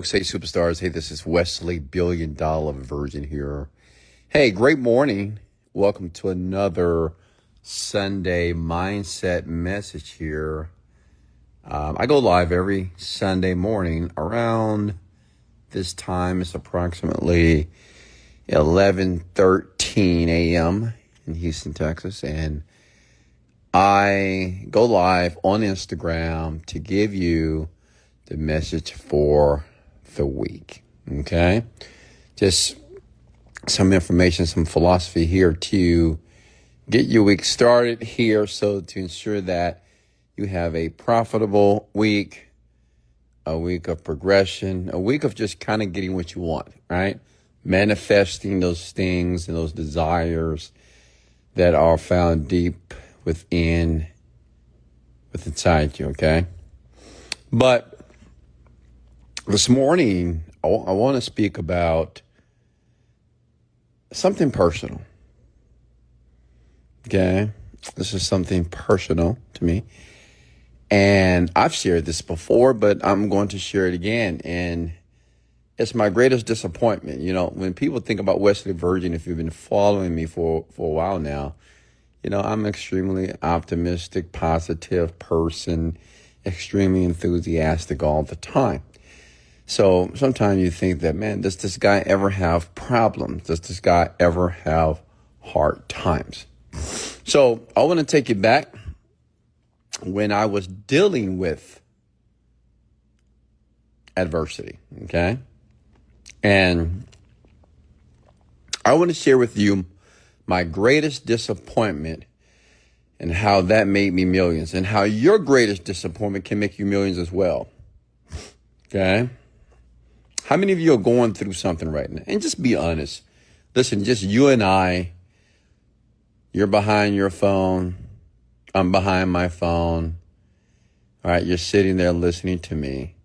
Hey, superstars. Hey, this is Wesley Virgin here. Hey, great morning. Welcome to another Sunday mindset message here. I go live every Sunday morning around this time. It's approximately 11:13 a.m. in Houston, Texas. And I go live on Instagram to give you the message for the week. Okay. Just some information, some philosophy here to get your week started here. So to ensure that you have a profitable week, a week of progression, a week of just kind of getting what you want, right? Manifesting those things and those desires that are found deep inside you. Okay. But this morning, I want to speak about something personal. Okay? This is something personal to me. And I've shared this before, but I'm going to share it again. And it's my greatest disappointment. You know, when people think about Wesley Virgin, if you've been following me for a while now, you know, I'm an extremely optimistic, positive person, extremely enthusiastic all the time. So sometimes you think that, man, does this guy ever have problems? Does this guy ever have hard times? So I want to take you back when I was dealing with adversity, okay? And I want to share with you my greatest disappointment and how that made me millions, and how your greatest disappointment can make you millions as well, okay? How many of you are going through something right now? And just be honest. Listen, just you and I, you're behind your phone. I'm behind my phone. All right, you're sitting there listening to me.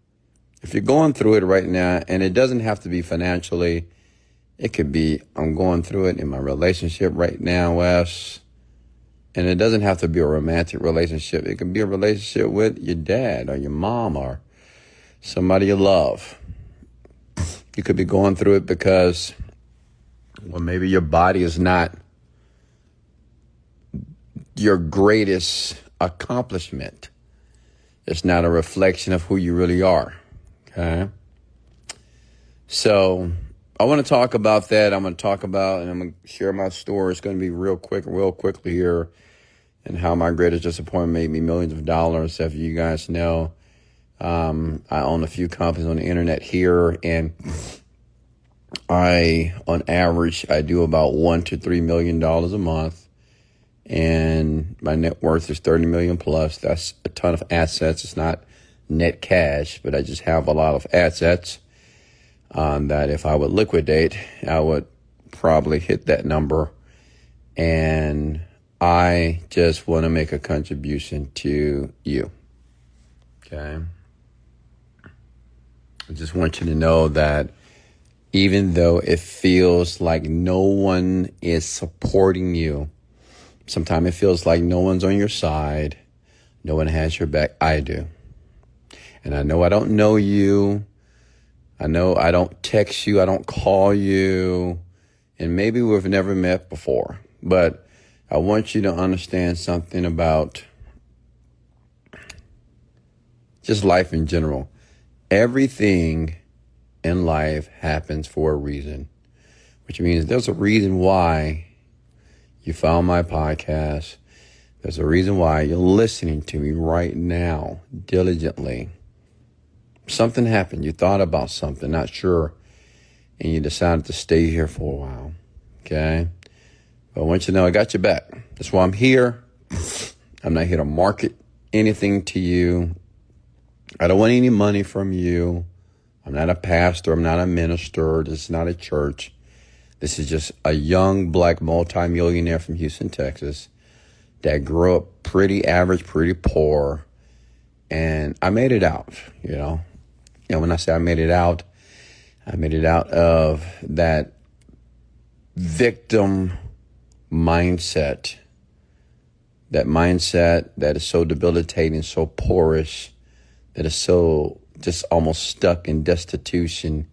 If you're going through it right now, and it doesn't have to be financially, it could be, I'm going through it in my relationship right now, Wes. And it doesn't have to be a romantic relationship. It could be a relationship with your dad or your mom or somebody you love. You could be going through it because, well, maybe your body is not your greatest accomplishment. It's not a reflection of who you really are. Okay. So I want to talk about that. I'm going to talk about, and I'm going to share my story. It's going to be real quickly here, and how my greatest disappointment made me millions of dollars. If you guys know, I own a few companies on the internet here, and on average, I do about $1 to $3 million a month, and my net worth is 30 million plus. That's a ton of assets. It's not net cash, but I just have a lot of assets that if I would liquidate, I would probably hit that number. And I just want to make a contribution to you. Okay. I just want you to know that even though it feels like no one is supporting you, sometimes it feels like no one's on your side, no one has your back, I do. And I know I don't know you. I know I don't text you, I don't call you, and maybe we've never met before. But I want you to understand something about just life in general. Everything in life happens for a reason, which means there's a reason why you found my podcast. There's a reason why you're listening to me right now diligently. Something happened. You thought about something, not sure, and you decided to stay here for a while. Okay? But I want you to know I got your back. That's why I'm here. I'm not here to market anything to you. I don't want any money from you. I'm not a pastor. I'm not a minister. This is not a church. This is just a young black multimillionaire from Houston, Texas, that grew up pretty average, pretty poor. And I made it out, you know. And when I say I made it out of that victim mindset, that mindset that is so debilitating, so porous, that is so just almost stuck in destitution,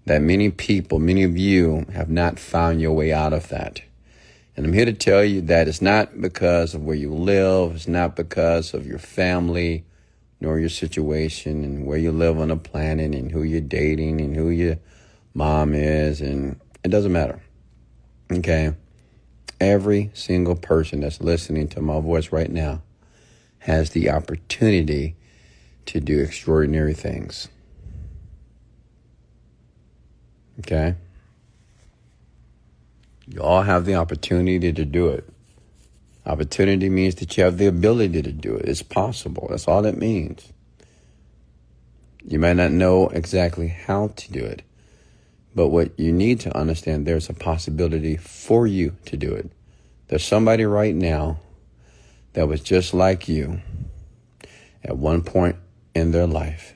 that many people, many of you have not found your way out of that. And I'm here to tell you that it's not because of where you live. It's not because of your family, nor your situation and where you live on the planet and who you're dating and who your mom is. And it doesn't matter. Okay. Every single person that's listening to my voice right now has the opportunity to do extraordinary things. Okay. You all have the opportunity to do it. Opportunity means that you have the ability to do it. It's possible. That's all it means. You might not know exactly how to do it, but what you need to understand, there's a possibility for you to do it. There's somebody right now that was just like you at one point in their life,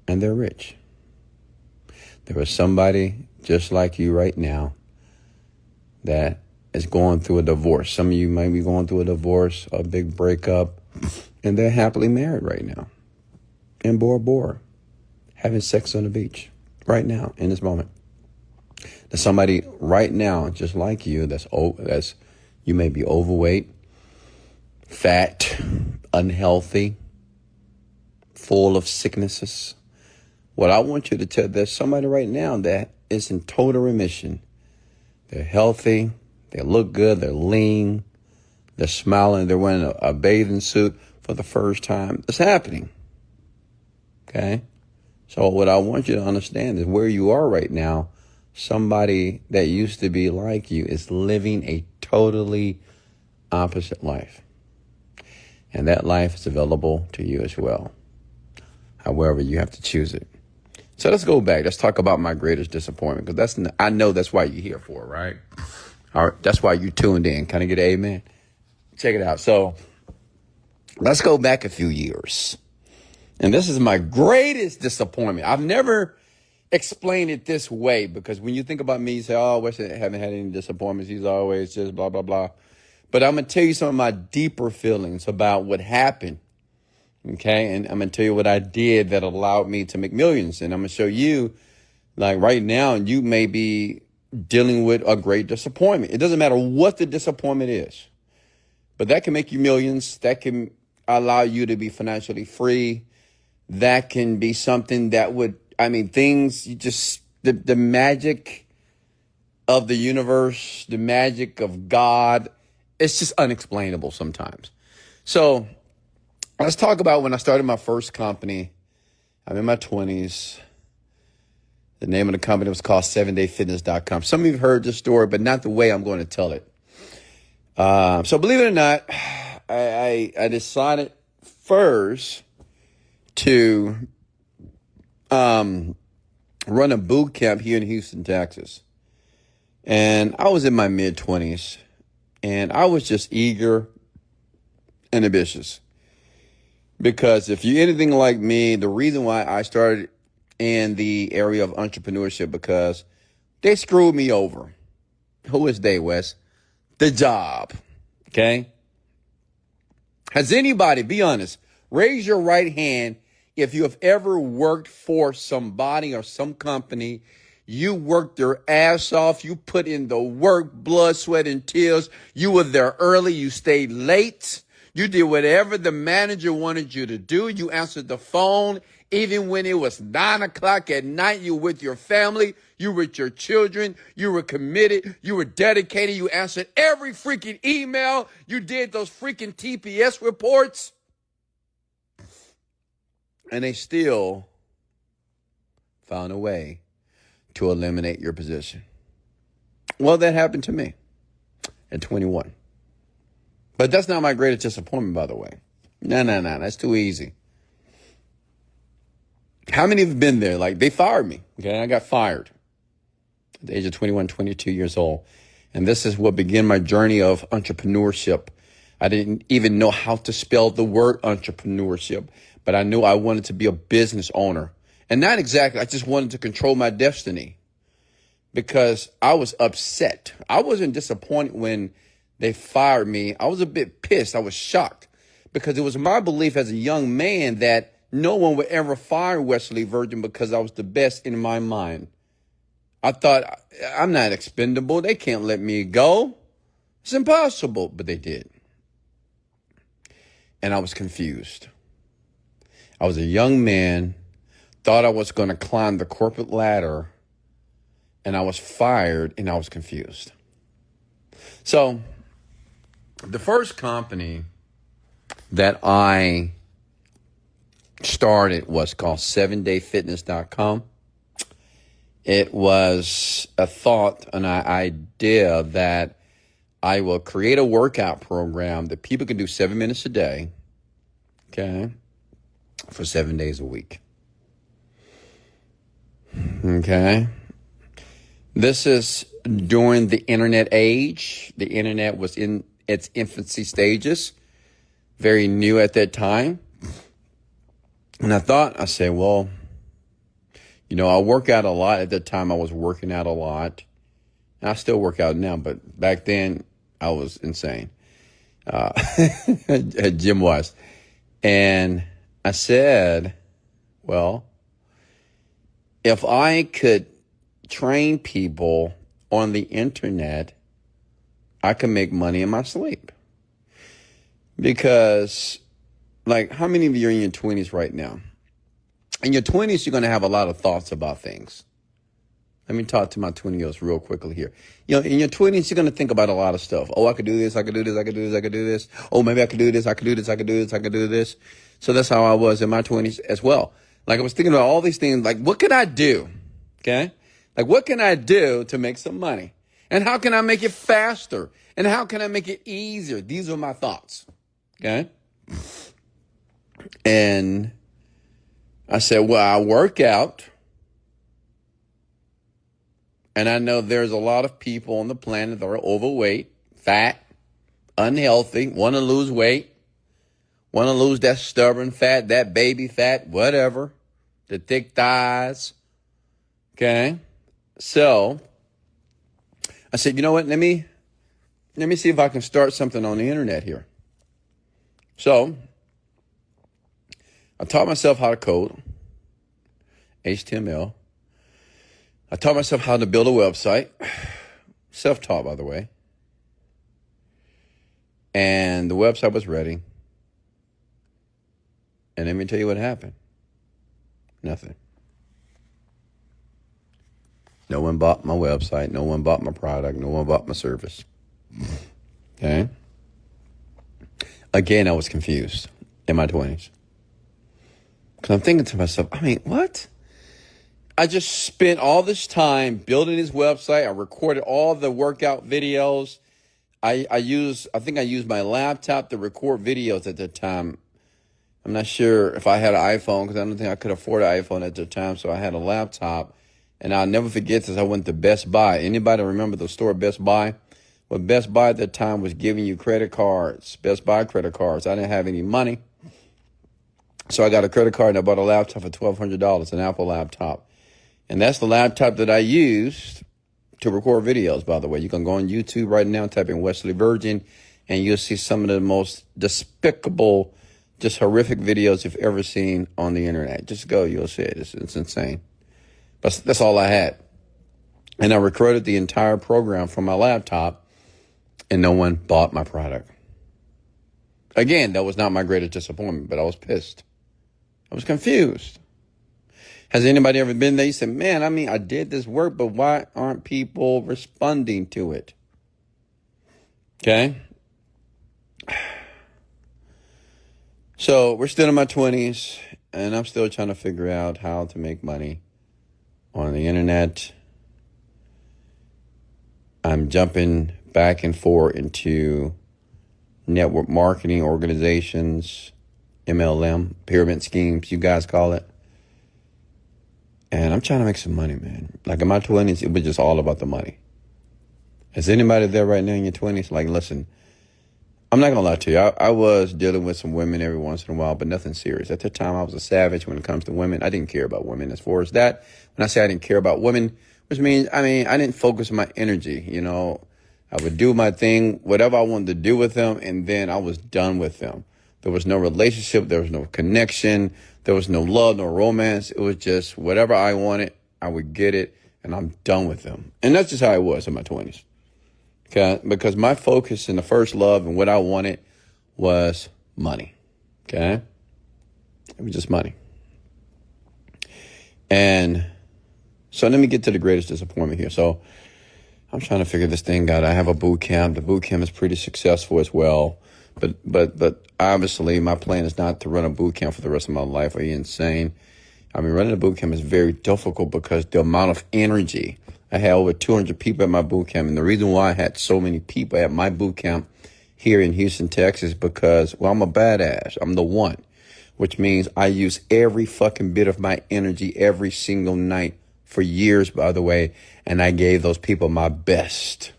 and they're rich. There was somebody just like you right now that is going through a divorce. Some of you might be going through a divorce, a big breakup, and they're happily married right now. In Bora Bora, having sex on the beach right now, in this moment. There's somebody right now, just like you, that's you may be overweight, fat, unhealthy, full of sicknesses. What I want you to tell, there's somebody right now that is in total remission. They're healthy. They look good. They're lean. They're smiling. They're wearing a bathing suit for the first time. It's happening. Okay. So what I want you to understand is where you are right now, somebody that used to be like you is living a totally opposite life. And that life is available to you as well. However, you have to choose it. So let's go back. Let's talk about my greatest disappointment, because I know that's why you're here for, right? All right. That's why you tuned in. Can I get an amen? Check it out. So let's go back a few years. And this is my greatest disappointment. I've never explained it this way, because when you think about me, you say, oh, Wesley haven't had any disappointments. He's always just blah, blah, blah. But I'm going to tell you some of my deeper feelings about what happened. Okay. And I'm going to tell you what I did that allowed me to make millions. And I'm going to show you, like right now, you may be dealing with a great disappointment. It doesn't matter what the disappointment is, but that can make you millions. That can allow you to be financially free. That can be something that would, things you just, the magic of the universe, the magic of God, it's just unexplainable sometimes. So let's talk about when I started my first company. I'm in my 20s. The name of the company was called 7dayfitness.com. Some of you have heard this story, but not the way I'm going to tell it. So believe it or not, I decided first to run a boot camp here in Houston, Texas. And I was in my mid-20s, and I was just eager and ambitious. Because if you're anything like me, the reason why I started in the area of entrepreneurship, because they screwed me over. Who is they, Wes? The job. Okay? Has anybody, be honest, raise your right hand if you have ever worked for somebody or some company. You worked their ass off. You put in the work, blood, sweat, and tears. You were there early. You stayed late. You did whatever the manager wanted you to do. You answered the phone. Even when it was 9:00 at night, you were with your family. You were with your children. You were committed. You were dedicated. You answered every freaking email. You did those freaking TPS reports. And they still found a way to eliminate your position. Well, that happened to me at 21. But that's not my greatest disappointment, by the way. No. That's too easy. How many have been there? Like, they fired me. Okay, I got fired at the age of 21, 22 years old. And this is what began my journey of entrepreneurship. I didn't even know how to spell the word entrepreneurship, but I knew I wanted to be a business owner. And not exactly, I just wanted to control my destiny, because I was upset. I wasn't disappointed when they fired me. I was a bit pissed. I was shocked, because it was my belief as a young man that no one would ever fire Wesley Virgin because I was the best in my mind. I thought, I'm not expendable. They can't let me go. It's impossible. But they did. And I was confused. I was a young man, thought I was going to climb the corporate ladder, and I was fired, and I was confused. So the first company that I started was called 7dayfitness.com. It was a thought, an idea that I will create a workout program that people can do 7 minutes a day, okay, for 7 days a week. Okay. This is during the internet age. The internet was in its infancy stages, very new at that time. And I said, well, I work out a lot. At that time, I was working out a lot. And I still work out now, but back then, I was insane. Jim was. And I said, well, if I could train people on the internet, I can make money in my sleep. Because, how many of you are in your 20s right now? In your 20s, you're going to have a lot of thoughts about things. Let me talk to my 20-year-olds real quickly here. In your 20s, you're going to think about a lot of stuff. Oh, I could do this, I could do this, I could do this, I could do this. Oh, maybe I could do this, I could do this, I could do this, I could do this. So that's how I was in my 20s as well. I was thinking about all these things, what can I do? Okay? What can I do to make some money? And how can I make it faster? And how can I make it easier? These are my thoughts. Okay? And I said, well, I work out. And I know there's a lot of people on the planet that are overweight, fat, unhealthy, want to lose weight, want to lose that stubborn fat, that baby fat, whatever, the thick thighs. Okay? So I said, you know what? Let me see if I can start something on the internet here. So I taught myself how to code, HTML. I taught myself how to build a website, self-taught, by the way. And the website was ready. And let me tell you what happened. Nothing. No one bought my website. No one bought my product. No one bought my service. Okay? Again, I was confused in my 20s. Because I'm thinking to myself, what? I just spent all this time building this website. I recorded all the workout videos. I think I used my laptop to record videos at the time. I'm not sure if I had an iPhone because I don't think I could afford an iPhone at the time. So I had a laptop. And I'll never forget this. I went to Best Buy. Anybody remember the store Best Buy? Well, Best Buy at the time was giving you credit cards, Best Buy credit cards. I didn't have any money. So I got a credit card and I bought a laptop for $1,200, an Apple laptop. And that's the laptop that I used to record videos, by the way. You can go on YouTube right now, type in Wesley Virgin, and you'll see some of the most despicable, just horrific videos you've ever seen on the internet. Just go, you'll see it. It's insane. But that's all I had. And I recorded the entire program from my laptop, and no one bought my product. Again, that was not my greatest disappointment, but I was pissed. I was confused. Has anybody ever been there? You said, man, I did this work, but why aren't people responding to it? Okay. So we're still in my 20s, and I'm still trying to figure out how to make money on the internet. I'm jumping back and forth into network marketing organizations, MLM, pyramid schemes, you guys call it. And I'm trying to make some money, man. In my 20s, it was just all about the money. Is anybody there right now in your 20s? Listen, I'm not going to lie to you. I was dealing with some women every once in a while, but nothing serious. At that time, I was a savage when it comes to women. I didn't care about women as far as that. When I say I didn't care about women, which means, I didn't focus my energy, I would do my thing, whatever I wanted to do with them, and then I was done with them. There was no relationship. There was no connection. There was no love, no romance. It was just whatever I wanted, I would get it, and I'm done with them. And that's just how I was in my 20s. Okay? Because my focus in the first love and what I wanted was money. Okay? It was just money. And so let me get to the greatest disappointment here. So I'm trying to figure this thing out. I have a boot camp. The boot camp is pretty successful as well. But obviously my plan is not to run a boot camp for the rest of my life. Are you insane? I mean, running a boot camp is very difficult because the amount of energy. I had over 200 people at my boot camp. And the reason why I had so many people at my boot camp here in Houston, Texas, because, well, I'm a badass. I'm the one, which means I use every fucking bit of my energy every single night for years, by the way. And I gave those people my best.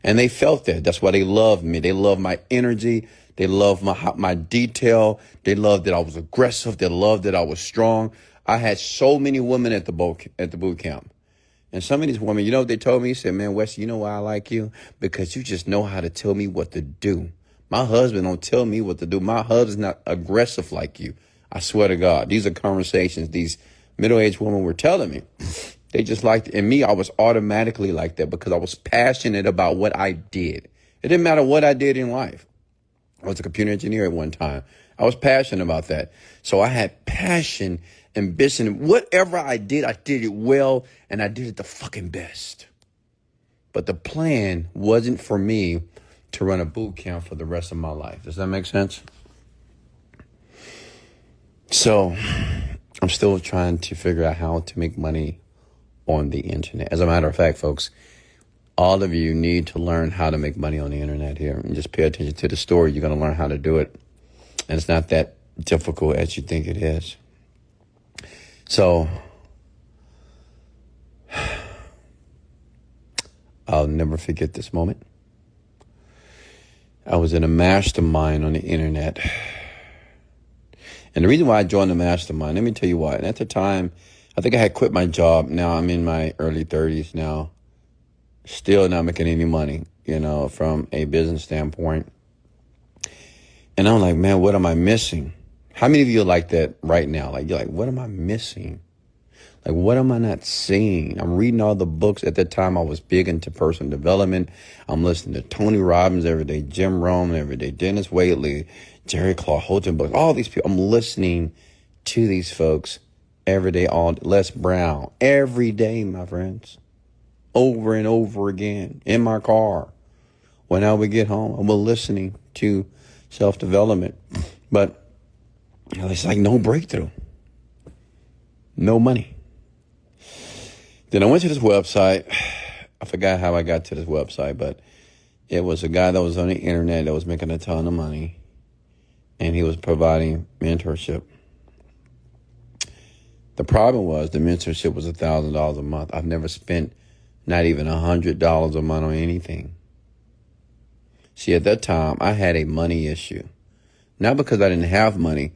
And they felt that. That's why they loved me. They loved my energy. They loved my detail. They loved that I was aggressive. They loved that I was strong. I had so many women at the boot camp. And some of these women, you know what they told me? They said, man, Wes, you know why I like you? Because you just know how to tell me what to do. My husband don't tell me what to do. My husband's not aggressive like you. I swear to God. These are conversations these middle-aged women were telling me. They just liked it. And me, I was automatically like that because I was passionate about what I did. It didn't matter what I did in life. I was a computer engineer at one time. I was passionate about that. So I had passion, ambition. Whatever I did it well, and I did it the fucking best. But the plan wasn't for me to run a boot camp for the rest of my life. Does that make sense? So I'm still trying to figure out how to make money on the internet. As a matter of fact, folks, all of you need to learn how to make money on the internet here. And just pay attention to the story. You're going to learn how to do it. And it's not that difficult as you think it is. So I'll never forget this moment. I was in a mastermind on the internet. And the reason why I joined the mastermind, let me tell you why. And at the time, I think I had quit my job. Now I'm in my early 30s now. Still not making any money, from a business standpoint. And I'm like, man, what am I missing? How many of you are like that right now? Like, you're like, what am I missing? Like, what am I not seeing? I'm reading all the books. At that time, I was big into personal development. I'm listening to Tony Robbins every day, Jim Rohn every day, Dennis Waitley, Jerry Claude Holton books, all these people. I'm listening to these folks every day, Les Brown, every day, my friends, over and over again in my car. When I would get home, I was listening to self-development. But it's like no breakthrough, no money. Then I went to this website. I forgot how I got to this website, but it was a guy that was on the internet that was making a ton of money, and he was providing mentorship. The problem was the mentorship was $1,000 a month. I've never spent not even $100 a month on anything. See, at that time, I had a money issue. Not because I didn't have money.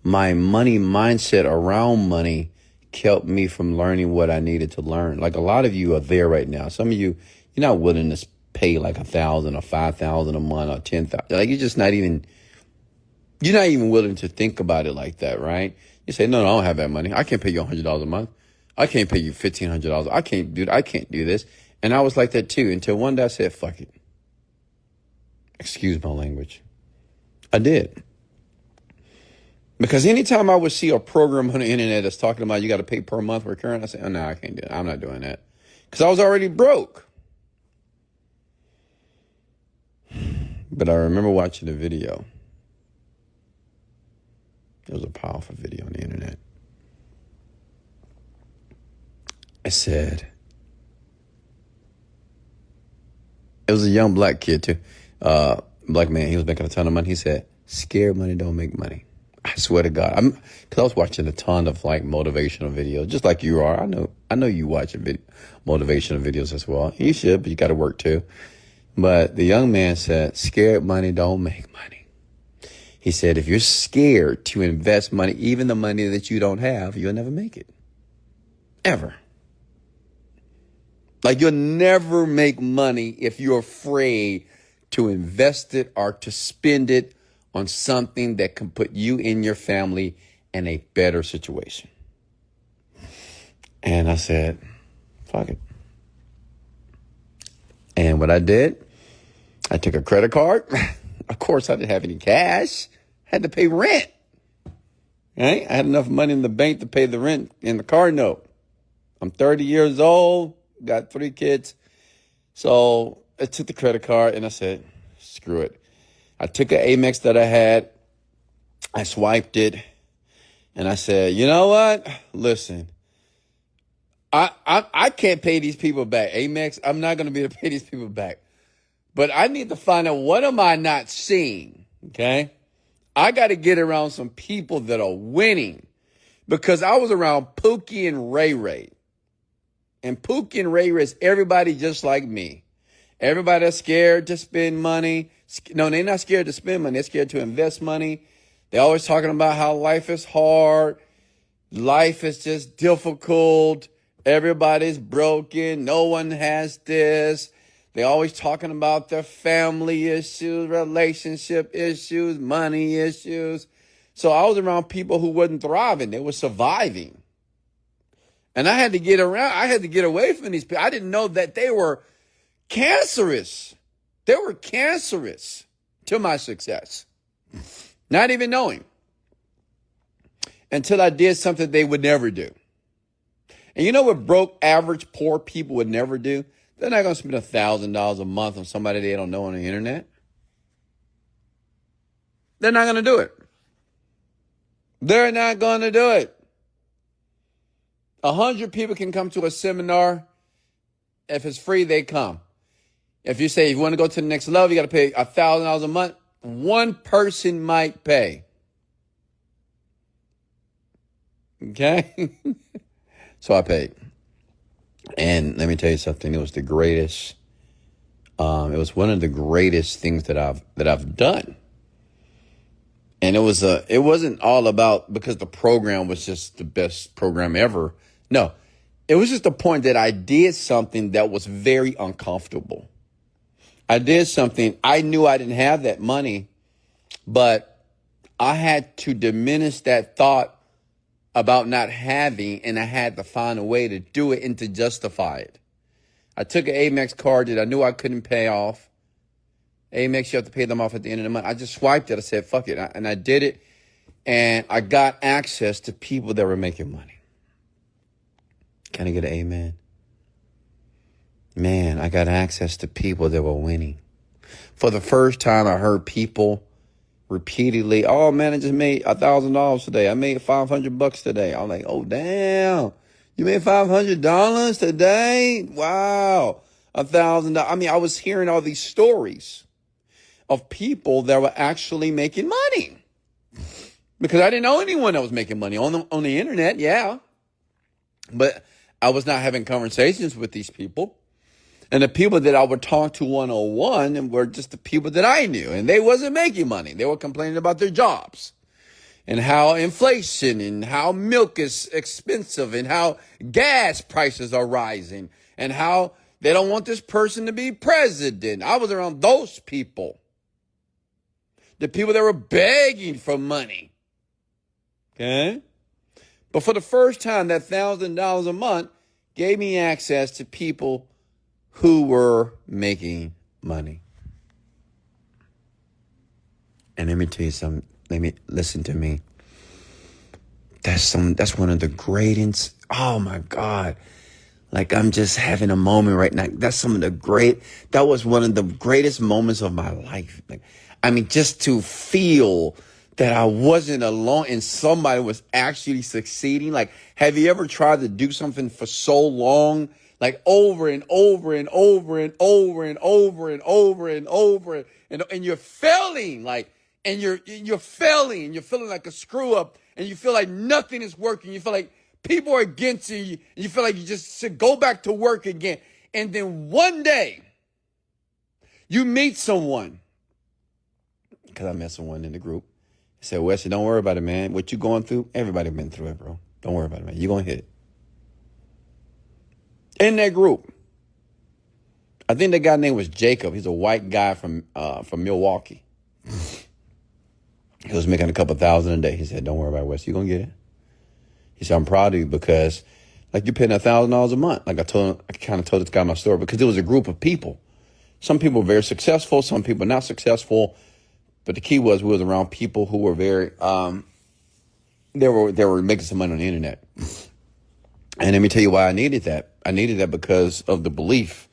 My money mindset around money kept me from learning what I needed to learn. Like a lot of you are there right now. Some of you, you're not willing to pay like $1,000 or $5,000 a month or $10,000. Like you're not even willing to think about it like that, right? You say, no, I don't have that money. I can't pay you $100 a month. I can't pay you $1,500. I can't do this. And I was like that too until one day I said, fuck it. Excuse my language. I did. Because anytime I would see a program on the internet that's talking about you got to pay per month recurring, I said, oh, no, I can't do it. I'm not doing that. Because I was already broke. But I remember watching the video. It was a powerful video on the internet. I said, it was a young black kid too. Black man, he was making a ton of money. He said, scared money don't make money. I swear to God. Because I was watching a ton of like motivational videos, just like you are. I know you watch motivational videos as well. You should, but you got to work too. But the young man said, scared money don't make money. He said, if you're scared to invest money, even the money that you don't have, you'll never make it. Ever. Like you'll never make money if you're afraid to invest it or to spend it on something that can put you and your family in a better situation. And I said, fuck it. And what I did, I took a credit card. Of course, I didn't have any cash. I had to pay rent. Right? I had enough money in the bank to pay the rent and the car note. I'm 30 years old, got 3 kids. So I took the credit card and I said, screw it. I took an Amex that I had. I swiped it. And I said, you know what? Listen, I can't pay these people back. Amex, I'm not going to be able to pay these people back. But I need to find out, what am I not seeing? Okay? I got to get around some people that are winning. Because I was around Pookie and Ray Ray. And Pookie and Ray Ray is everybody just like me. Everybody that's scared to spend money. No, they're not scared to spend money. They're scared to invest money. They're always talking about how life is hard. Life is just difficult. Everybody's broken. No one has this. They're always talking about their family issues, relationship issues, money issues. So I was around people who wasn't thriving. They were surviving. And I had to get away from these people. I didn't know that they were cancerous. They were cancerous to my success. Not even knowing. Until I did something they would never do. And you know what broke, average, poor people would never do? They're not going to spend $1,000 a month on somebody they don't know on the internet. They're not going to do it. They're not going to do it. 100 people can come to a seminar. If it's free, they come. If you say, if you want to go to the next level, you got to pay $1,000 a month. One person might pay. Okay? So I paid. And let me tell you something. It was the greatest. It was one of the greatest things that I've done. And it wasn't all about because the program was just the best program ever. No, it was just the point that I did something that was very uncomfortable. I did something. I knew I didn't have that money, but I had to diminish that thought about not having, and I had to find a way to do it and to justify it. I took an Amex card that I knew I couldn't pay off. Amex, you have to pay them off at the end of the month. I just swiped it. I said, fuck it. And I did it. And I got access to people that were making money. Can I get an amen? Man, I got access to people that were winning. For the first time, I heard people repeatedly, oh man, I just made $1,000 today. I made $500 today. I'm like, oh damn, you made $500 today? Wow, $1,000. I mean, I was hearing all these stories of people that were actually making money because I didn't know anyone that was making money on the internet. Yeah, but I was not having conversations with these people. And the people that I would talk to one-on-one were just the people that I knew. And they wasn't making money. They were complaining about their jobs and how inflation and how milk is expensive and how gas prices are rising and how they don't want this person to be president. I was around those people. The people that were begging for money. Okay? But for the first time, that $1,000 a month gave me access to people who were making money. And let me tell you something. Listen to me. That's one of the greatest. Oh my God. Like I'm just having a moment right now. That was one of the greatest moments of my life. Like, I mean, just to feel that I wasn't alone and somebody was actually succeeding. Like, have you ever tried to do something for so long? Like over and over and over and over and over and over and over and you're failing, like, and you're failing and you're feeling like a screw up and you feel like nothing is working. You feel like people are against you and you feel like you just should go back to work again. And then one day you meet someone, because I met someone in the group. He said, Wesley, don't worry about it, man. What you going through, everybody been through it, bro. Don't worry about it, man. You're going to hit it. In that group, I think the guy name was Jacob. He's a white guy from Milwaukee. He was making a couple thousand a day. He said, don't worry about it, Wes. You're going to get it. He said, I'm proud of you because like you're paying $1,000 a month. Like I kind of told this guy my story because there was a group of people. Some people were very successful. Some people not successful. But the key was we was around people who were very, they were making some money on the internet. And let me tell you why I needed that. I needed that because of the belief.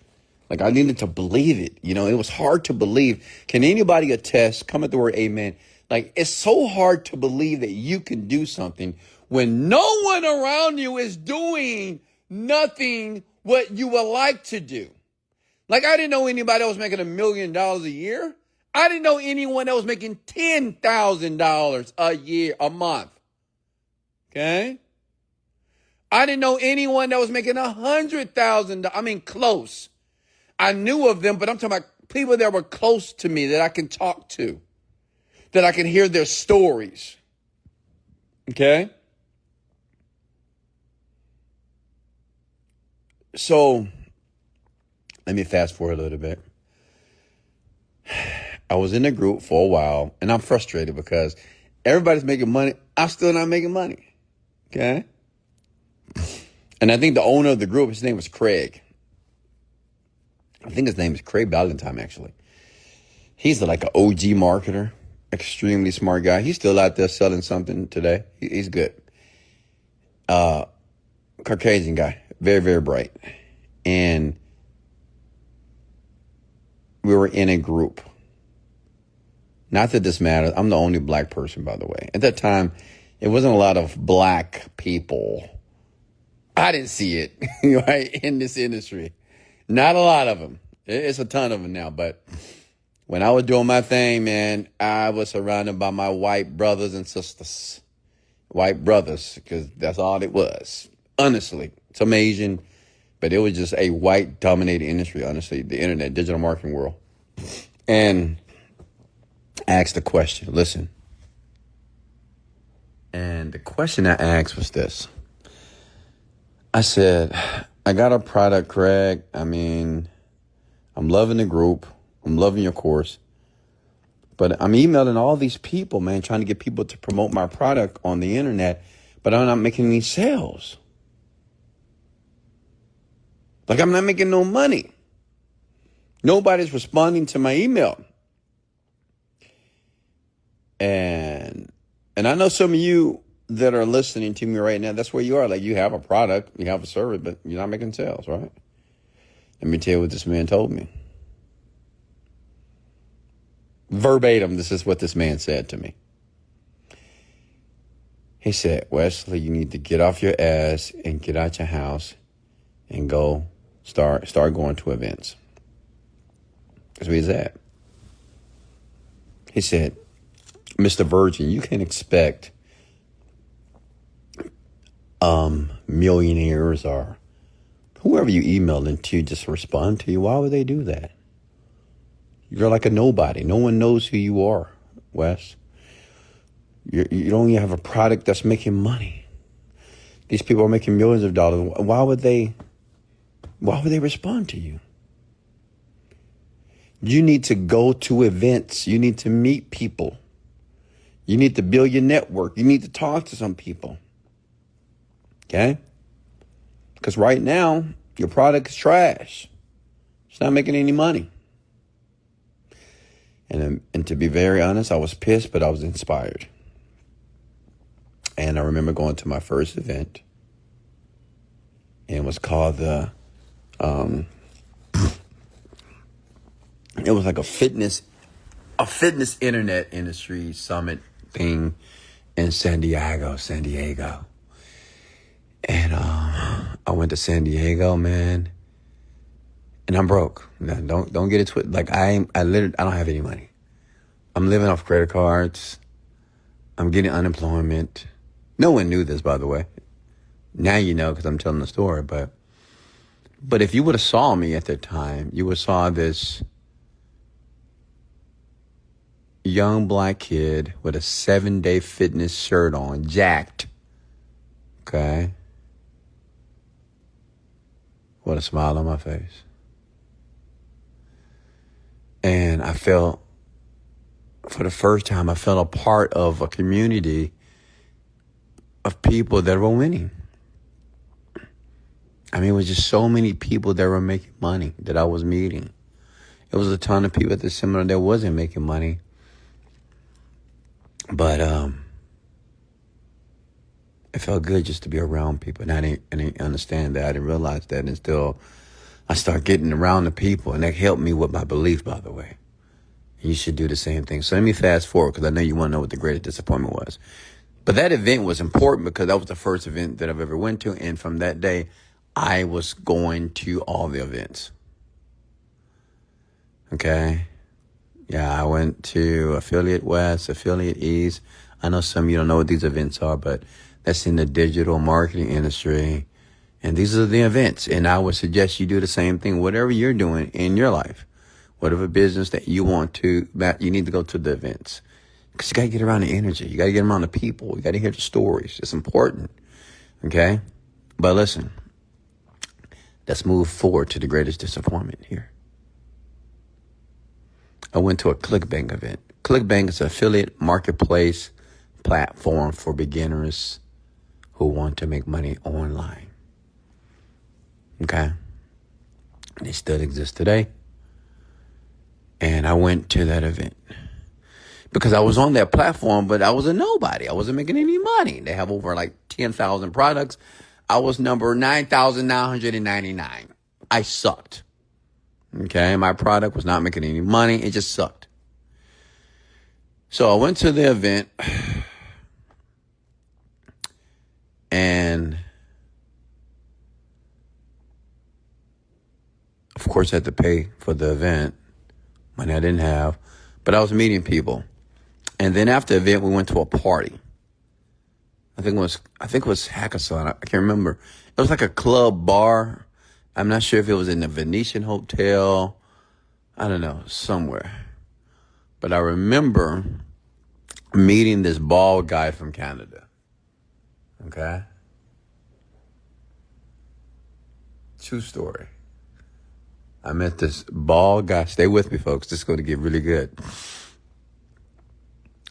Like I needed to believe it. You know, it was hard to believe. Can anybody attest? Come at the word amen. Like it's so hard to believe that you can do something when no one around you is doing nothing what you would like to do. Like I didn't know anybody that was making $1 million a year. I didn't know anyone that was making $10,000 a year, a month. Okay. I didn't know anyone that was making $100,000. I mean, close. I knew of them, but I'm talking about people that were close to me that I can talk to, that I can hear their stories. Okay. So let me fast forward a little bit. I was in a group for a while and I'm frustrated because everybody's making money. I'm still not making money. Okay. And I think the owner of the group, his name was Craig. I think his name is Craig Ballantyne, actually. He's like an OG marketer, extremely smart guy. He's still out there selling something today. He's good. Caucasian guy, very, very bright. And we were in a group. Not that this matters. I'm the only black person, by the way. At that time, it wasn't a lot of black people. I didn't see it, right, in this industry. Not a lot of them. It's a ton of them now. But when I was doing my thing, man, I was surrounded by my white brothers and sisters. White brothers, because that's all it was. Honestly, some Asian, but it was just a white-dominated industry, honestly, the internet, digital marketing world. And I asked a question. Listen. And the question I asked was this. I said, I got a product, Craig. I mean, I'm loving the group. I'm loving your course. But I'm emailing all these people, man, trying to get people to promote my product on the internet, but I'm not making any sales. Like I'm not making no money. Nobody's responding to my email. And I know some of you that are listening to me right now, that's where you are. Like you have a product, you have a service, but you're not making sales, right? Let me tell you what this man told me. Verbatim, this is what this man said to me. He said, Wesley, you need to get off your ass and get out your house and go start going to events. That's where he's at. He said, Mr. Virgin, you can expect millionaires or whoever you email into just respond to you. Why would they do that? You're like a nobody. No one knows who you are, Wes. You don't even have a product that's making money. These people are making millions of dollars. Why would they respond to you? You need to go to events. You need to meet people. You need to build your network. You need to talk to some people. Okay? Because right now, your product is trash. It's not making any money. And to be very honest, I was pissed, but I was inspired. And I remember going to my first event. And it was called it was like a fitness internet industry summit thing in San Diego. And I went to San Diego, man. And I'm broke. Now, don't get it twisted. Like I don't have any money. I'm living off credit cards. I'm getting unemployment. No one knew this, by the way. Now you know because I'm telling the story. But if you would have saw me at that time, you would have saw this young black kid with a 7-day fitness shirt on, jacked. Okay. With a smile on my face. And I felt for the first time, I felt a part of a community of people that were winning. I mean, it was just so many people that were making money that I was meeting. It was a ton of people at the seminar that wasn't making money. But it felt good just to be around people. And I didn't understand that. I didn't realize that until I started getting around the people. And that helped me with my belief, by the way. You should do the same thing. So let me fast forward, because I know you want to know what the greatest disappointment was. But that event was important because that was the first event that I've ever went to. And from that day, I was going to all the events. Okay. Yeah, I went to Affiliate West, Affiliate East. I know some of you don't know what these events are, but that's in the digital marketing industry. And these are the events. And I would suggest you do the same thing, whatever you're doing in your life. Whatever business that you want to, you need to go to the events. Because you got to get around the energy. You got to get around the people. You got to hear the stories. It's important. Okay? But listen, let's move forward to the greatest disappointment here. I went to a ClickBank event. ClickBank is an affiliate marketplace platform for beginners who want to make money online. Okay? They still exist today. And I went to that event because I was on that platform, but I was a nobody. I wasn't making any money. They have over like 10,000 products. I was number 9,999. I sucked. Okay. My product was not making any money. It just sucked. So I went to the event and of course I had to pay for the event. Money I didn't have, but I was meeting people. And then after the event, we went to a party. I think it was Hackathon. I can't remember. It was like a club bar. I'm not sure if it was in the Venetian Hotel. I don't know, somewhere. But I remember meeting this bald guy from Canada. Okay? True story. I met this bald guy. Stay with me, folks. This is going to get really good.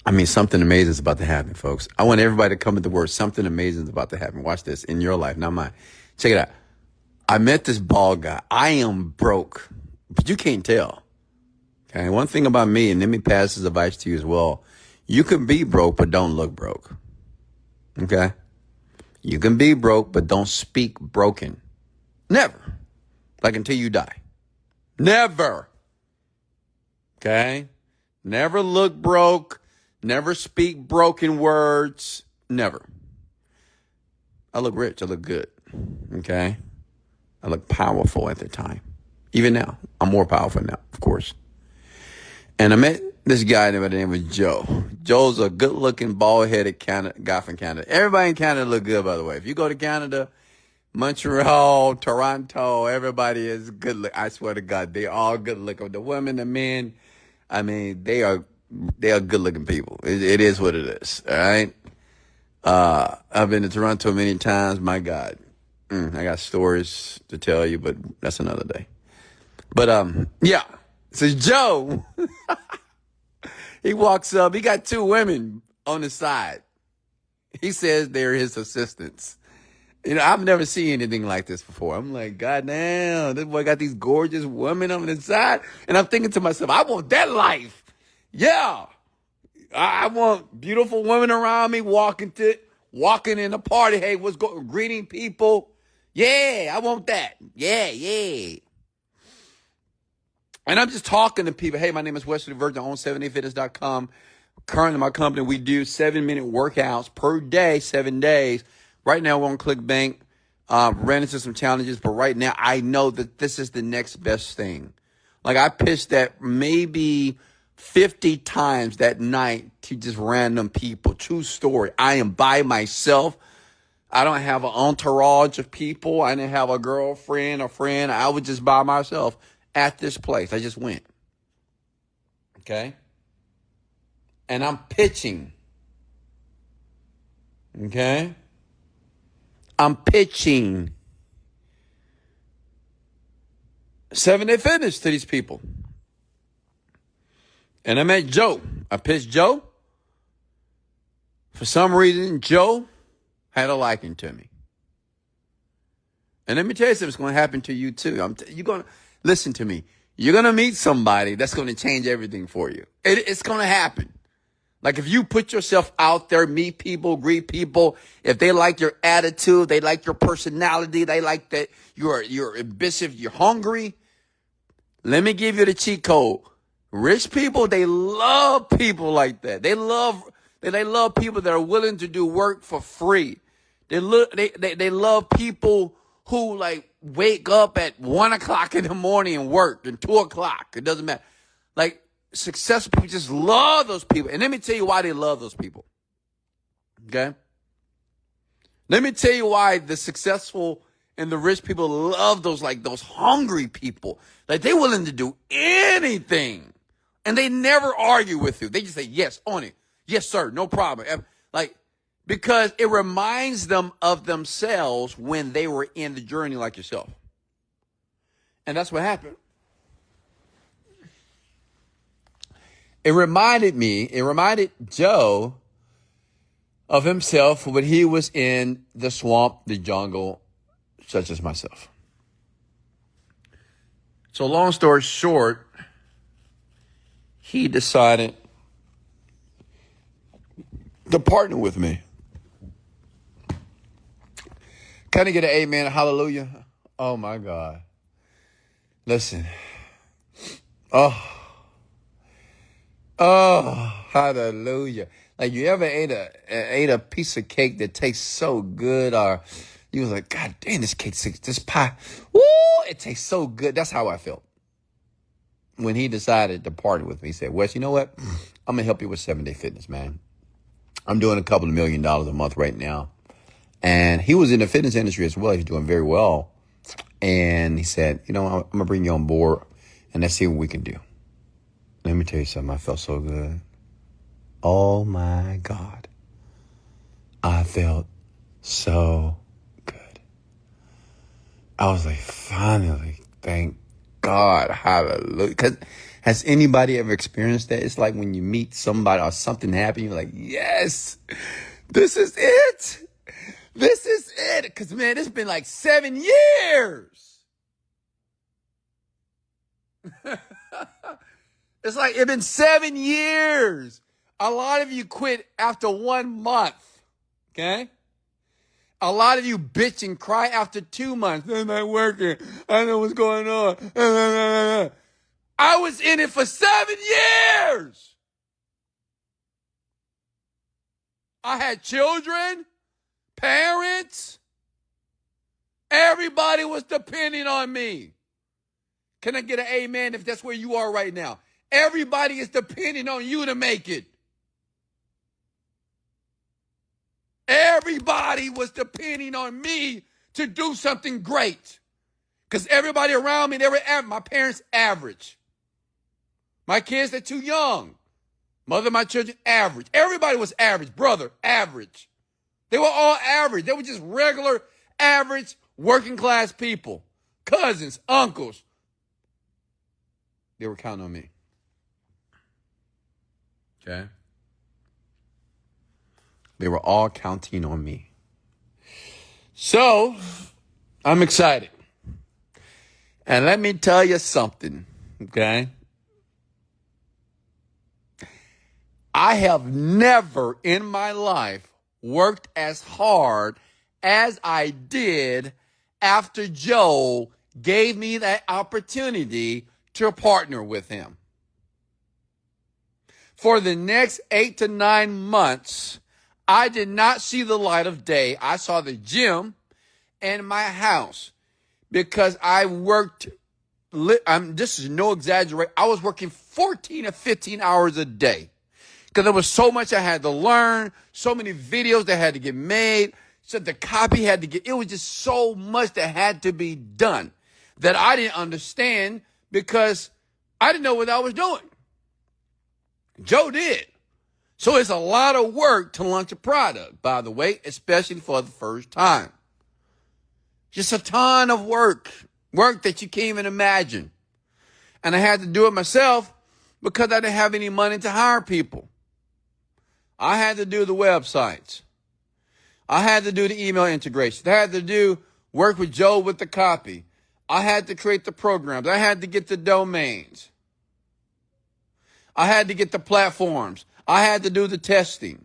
I mean, something amazing is about to happen, folks. I want everybody to come at the word. Something amazing is about to happen. Watch this in your life, not mine. Check it out. I met this bald guy. I am broke, but you can't tell. Okay. One thing about me, and let me pass this advice to you as well. You can be broke, but don't look broke. Okay. You can be broke, but don't speak broken. Never. Like until you die. Never. Okay? Never look broke. Never speak broken words. Never. I look rich. I look good. Okay? I look powerful at the time. Even now. I'm more powerful now, of course. And I met this guy by the name of Joe. Joe's a good-looking, bald-headed guy from Canada. Everybody in Canada look good, by the way. If you go to Canada, Montreal, Toronto, everybody is good look. I swear to God, they all good looking. The women, the men, I mean, they are good looking people. It is what it is. All right. I've been to Toronto many times. My God, I got stories to tell you, but that's another day. But yeah. So Joe, he walks up. He got two women on the side. He says they're his assistants. You know, I've never seen anything like this before. I'm like, God damn, this boy got these gorgeous women on the side. And I'm thinking to myself, I want that life. Yeah. I want beautiful women around me walking in a party. Hey, greeting people. Yeah, I want that. Yeah. And I'm just talking to people. Hey, my name is Wesley Virgin. I own 7dayfitness.com. Currently, my company, we do 7-minute workouts per day, 7 days. Right now, we're on ClickBank. Ran into some challenges, but right now, I know that this is the next best thing. Like, I pitched that maybe 50 times that night to just random people. True story. I am by myself. I don't have an entourage of people. I didn't have a girlfriend or friend. I was just by myself at this place. I just went. Okay? And I'm pitching. Okay? I'm pitching 7-Day Fitness to these people. And I met Joe. I pitched Joe. For some reason, Joe had a liking to me. And let me tell you something, it's going to happen to you too. You're going to, listen to me. You're going to meet somebody that's going to change everything for you. It's going to happen. Like if you put yourself out there, meet people, greet people, if they like your attitude, they like your personality, they like that you're ambitious, you're hungry. Let me give you the cheat code. Rich people, they love people like that. They love people that are willing to do work for free. They love people who like wake up at 1 o'clock in the morning and work and 2 o'clock. It doesn't matter. Like successful people just love those people. And let me tell you why they love those people. Okay? Let me tell you why the successful and the rich people love those hungry people. Like they're willing to do anything. And they never argue with you. They just say, yes, on it. Yes, sir. No problem. Because it reminds them of themselves when they were in the journey like yourself. And that's what happened. It reminded Joe of himself when he was in the swamp, the jungle, such as myself. So long story short, he decided to partner with me. Can I get an amen? Hallelujah. Oh my God. Listen. Oh, hallelujah. Like you ever ate a piece of cake that tastes so good, or you was like, God damn, this pie, woo, it tastes so good. That's how I felt when he decided to partner with me. He said, Wes, you know what? I'm going to help you with 7-Day Fitness, man. I'm doing a couple of $1 million a month right now. And he was in the fitness industry as well. He's doing very well. And he said, you know, I'm going to bring you on board and let's see what we can do. Let me tell you something. I felt so good. Oh my God. I felt so good. I was like, finally, thank God. Hallelujah. Because has anybody ever experienced that? It's like when you meet somebody or something happens, you're like, yes, this is it. This is it. Because, man, it's been like 7 years. It's like it's been 7 years. A lot of you quit after 1 month. Okay? A lot of you bitch and cry after 2 months. I'm not working. I don't know what's going on. I was in it for 7 years. I had children, parents. Everybody was depending on me. Can I get an amen if that's where you are right now? Everybody is depending on you to make it. Everybody was depending on me to do something great. Because everybody around me, my parents average. My kids, they're too young. Mother of my children, average. Everybody was average. Brother, average. They were all average. They were just regular, average, working class people. Cousins, uncles. They were counting on me. Okay? They were all counting on me. So, I'm excited. And let me tell you something, okay? I have never in my life worked as hard as I did after Joe gave me that opportunity to partner with him. For the next 8 to 9 months, I did not see the light of day. I saw the gym and my house because I worked, this is no exaggeration, I was working 14 or 15 hours a day because there was so much I had to learn, so many videos that had to get made, so the copy had to get, it was just so much that had to be done that I didn't understand because I didn't know what I was doing. Joe did. So it's a lot of work to launch a product, by the way, especially for the first time. Just a ton of work that you can't even imagine. And I had to do it myself because I didn't have any money to hire people. I had to do the websites. I had to do the email integration. I had to work with Joe with the copy. I had to create the programs. I had to get the domains. I had to get the platforms. I had to do the testing.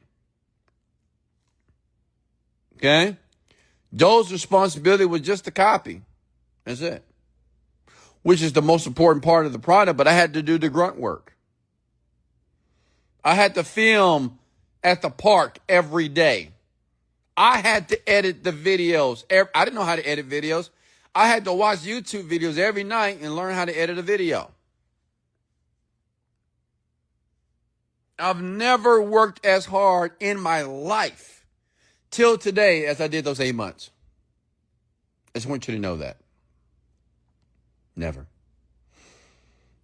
Okay? Joe's responsibility was just the copy. That's it. Which is the most important part of the product, but I had to do the grunt work. I had to film at the park every day. I had to edit the videos. I didn't know how to edit videos. I had to watch YouTube videos every night and learn how to edit a video. I've never worked as hard in my life till today as I did those 8 months. I just want you to know that. Never.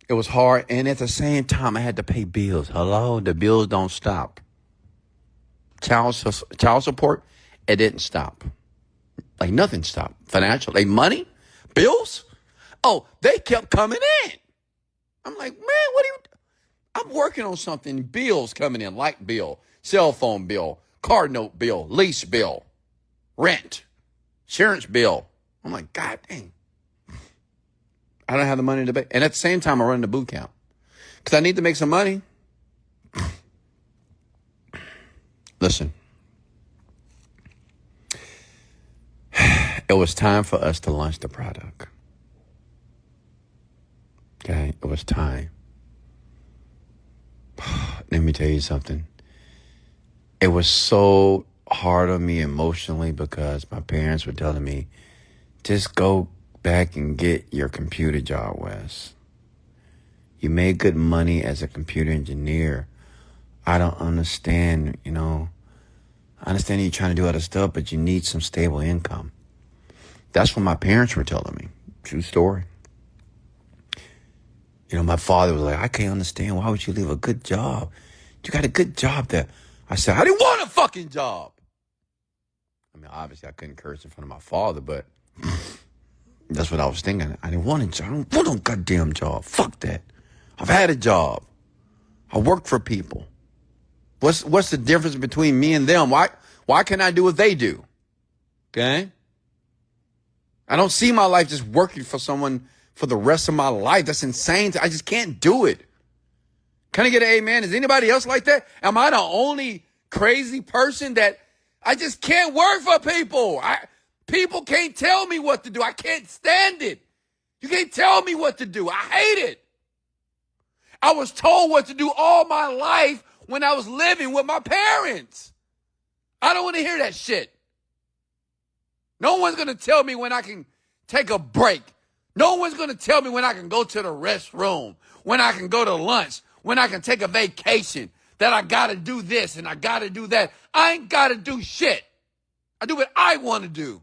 It was hard, and at the same time, I had to pay bills. Hello, the bills don't stop. Child support, it didn't stop. Like nothing stopped. Financial, like money, bills. Oh, they kept coming in. I'm like, man, what are you? I'm working on something. Bills coming in, light bill, cell phone bill, car note bill, lease bill, rent, insurance bill. I'm like, God dang. I don't have the money to pay. And at the same time, I run the boot camp because I need to make some money. Listen, it was time for us to launch the product. Okay, it was time. Let me tell you something. It was so hard on me emotionally because my parents were telling me, just go back and get your computer job, Wes. You made good money as a computer engineer. I don't understand, I understand you're trying to do other stuff, but you need some stable income. That's what my parents were telling me. True story. My father was like, I can't understand. Why would you leave a good job? You got a good job there. I said, I didn't want a fucking job. I mean, obviously I couldn't curse in front of my father, but that's what I was thinking. I didn't want a job. I don't want no goddamn job. Fuck that. I've had a job. I work for people. What's the difference between me and them? Why can't I do what they do? Okay? I don't see my life just working for someone for the rest of my life. That's insane. I just can't do it. Can I get an amen? Is anybody else like that? Am I the only crazy person that I just can't work for people? People can't tell me what to do. I can't stand it. You can't tell me what to do. I hate it. I was told what to do all my life when I was living with my parents. I don't want to hear that shit. No one's going to tell me when I can take a break. No one's going to tell me when I can go to the restroom, when I can go to lunch, when I can take a vacation, that I got to do this and I got to do that. I ain't got to do shit. I do what I want to do.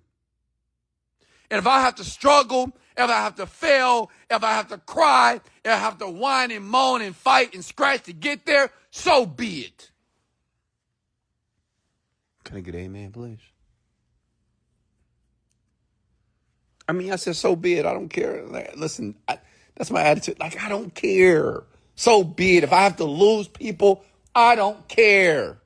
And if I have to struggle, if I have to fail, if I have to cry, if I have to whine and moan and fight and scratch to get there, so be it. Can I get an amen, please? I mean, I said, so be it. I don't care. Listen, that's my attitude. I don't care. So be it. If I have to lose people, I don't care.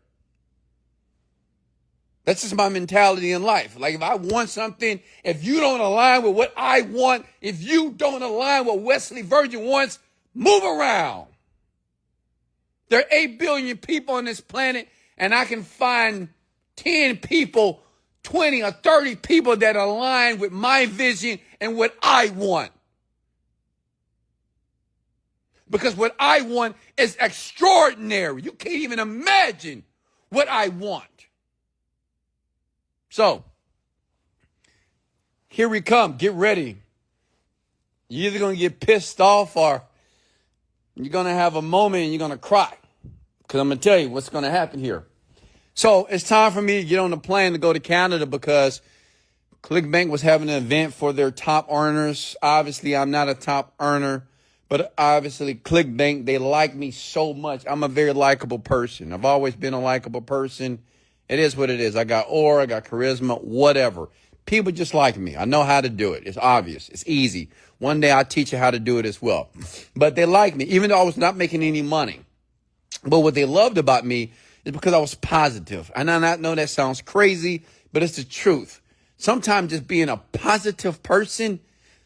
That's just my mentality in life. Like if I want something, if you don't align with what I want, if you don't align with what Wesley Virgin wants, move around. There are 8 billion people on this planet, and I can find 10 people, 20 or 30 people that align with my vision and what I want. Because what I want is extraordinary. You can't even imagine what I want. So, here we come. Get ready. You're either going to get pissed off or you're going to have a moment and you're going to cry. Because I'm going to tell you what's going to happen here. So, it's time for me to get on the plane to go to Canada because ClickBank was having an event for their top earners. Obviously, I'm not a top earner, but obviously ClickBank, they like me so much. I'm a very likable person. I've always been a likable person. It is what it is. I got aura, I got charisma, whatever. People just like me. I know how to do it. It's obvious. It's easy. One day I'll teach you how to do it as well. But they like me, even though I was not making any money. But what they loved about me is because I was positive. And I know that sounds crazy, but it's the truth. Sometimes just being a positive person,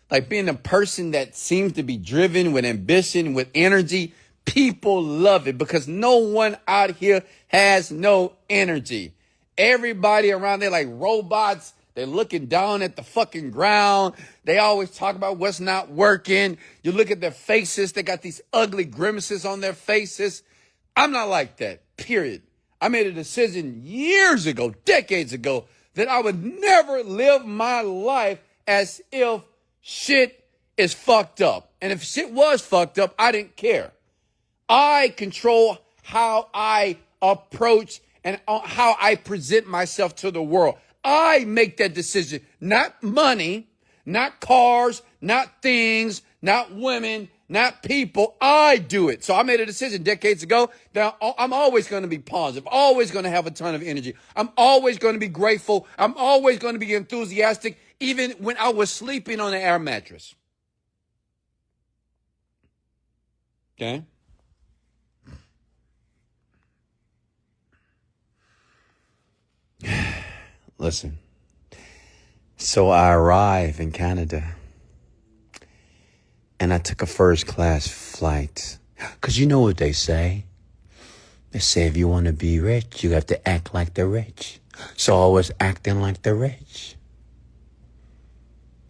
like being a person that seems to be driven with ambition, with energy, people love it because no one out here has no energy. Everybody around there like robots. They're looking down at the fucking ground. They always talk about what's not working. You look at their faces. They got these ugly grimaces on their faces. I'm not like that, period. I made a decision years ago, decades ago, that I would never live my life as if shit is fucked up. And if shit was fucked up, I didn't care. I control how I approach and how I present myself to the world. I make that decision, not money, not cars, not things, not women, not people. I do it. So I made a decision decades ago that I'm always going to be positive, always going to have a ton of energy. I'm always going to be grateful. I'm always going to be enthusiastic, even when I was sleeping on an air mattress. Okay? Listen, so I arrived in Canada and I took a first class flight. Because you know what they say? They say if you want to be rich, you have to act like the rich. So I was acting like the rich.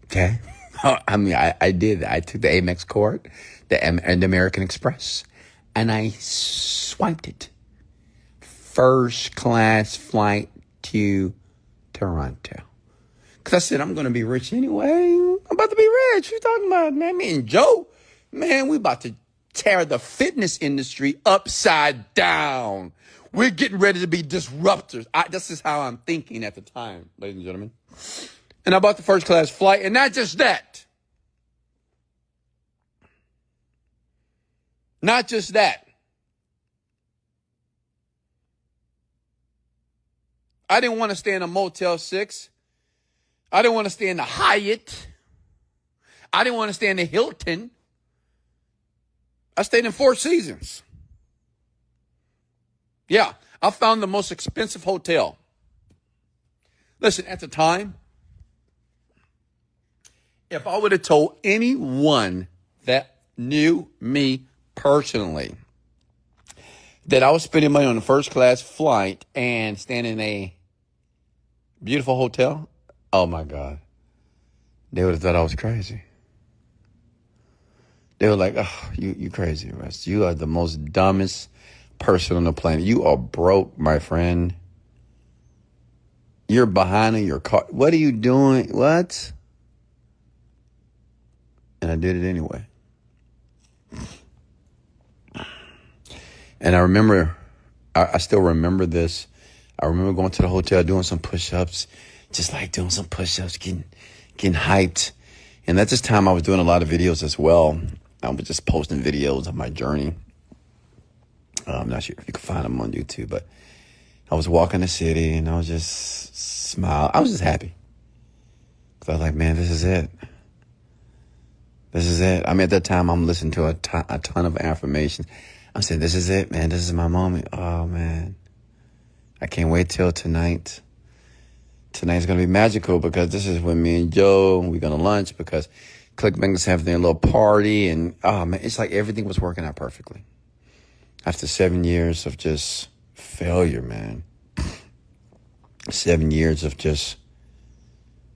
Okay? I mean, I did. I took the Amex card, the American Express, and I swiped it. First class flight to Toronto. Because I said, I'm going to be rich anyway. I'm about to be rich. What you talking about, man? Me and Joe, man, we about to tear the fitness industry upside down. We're getting ready to be disruptors. This is how I'm thinking at the time, ladies and gentlemen. And I bought the first class flight. And not just that. Not just that. I didn't want to stay in a Motel 6. I didn't want to stay in the Hyatt. I didn't want to stay in the Hilton. I stayed in Four Seasons. Yeah, I found the most expensive hotel. Listen, at the time, if I would have told anyone that knew me personally that I was spending money on a first class flight and staying in a beautiful hotel, oh my God, they would have thought I was crazy. They were like, oh, you crazy, Wes. You are the most dumbest person on the planet. You are broke, my friend. You're behind in your car. What are you doing? What? And I did it anyway. And I remember, I still remember this. I remember going to the hotel, doing some push-ups, just like doing some push-ups, getting hyped. And at this time, I was doing a lot of videos as well. I was just posting videos of my journey. I'm not sure if you can find them on YouTube, but I was walking the city and I was just smiling. I was just happy. Because I was like, man, this is it. This is it. I mean, at that time, I'm listening to a ton of affirmations. I'm saying, this is it, man. This is my moment. Oh, man. I can't wait till tonight. Tonight's going to be magical because this is when me and Joe, we're going to lunch because ClickBank's having their little party. And, oh, man, it's like everything was working out perfectly. After 7 years of just failure, man. 7 years of just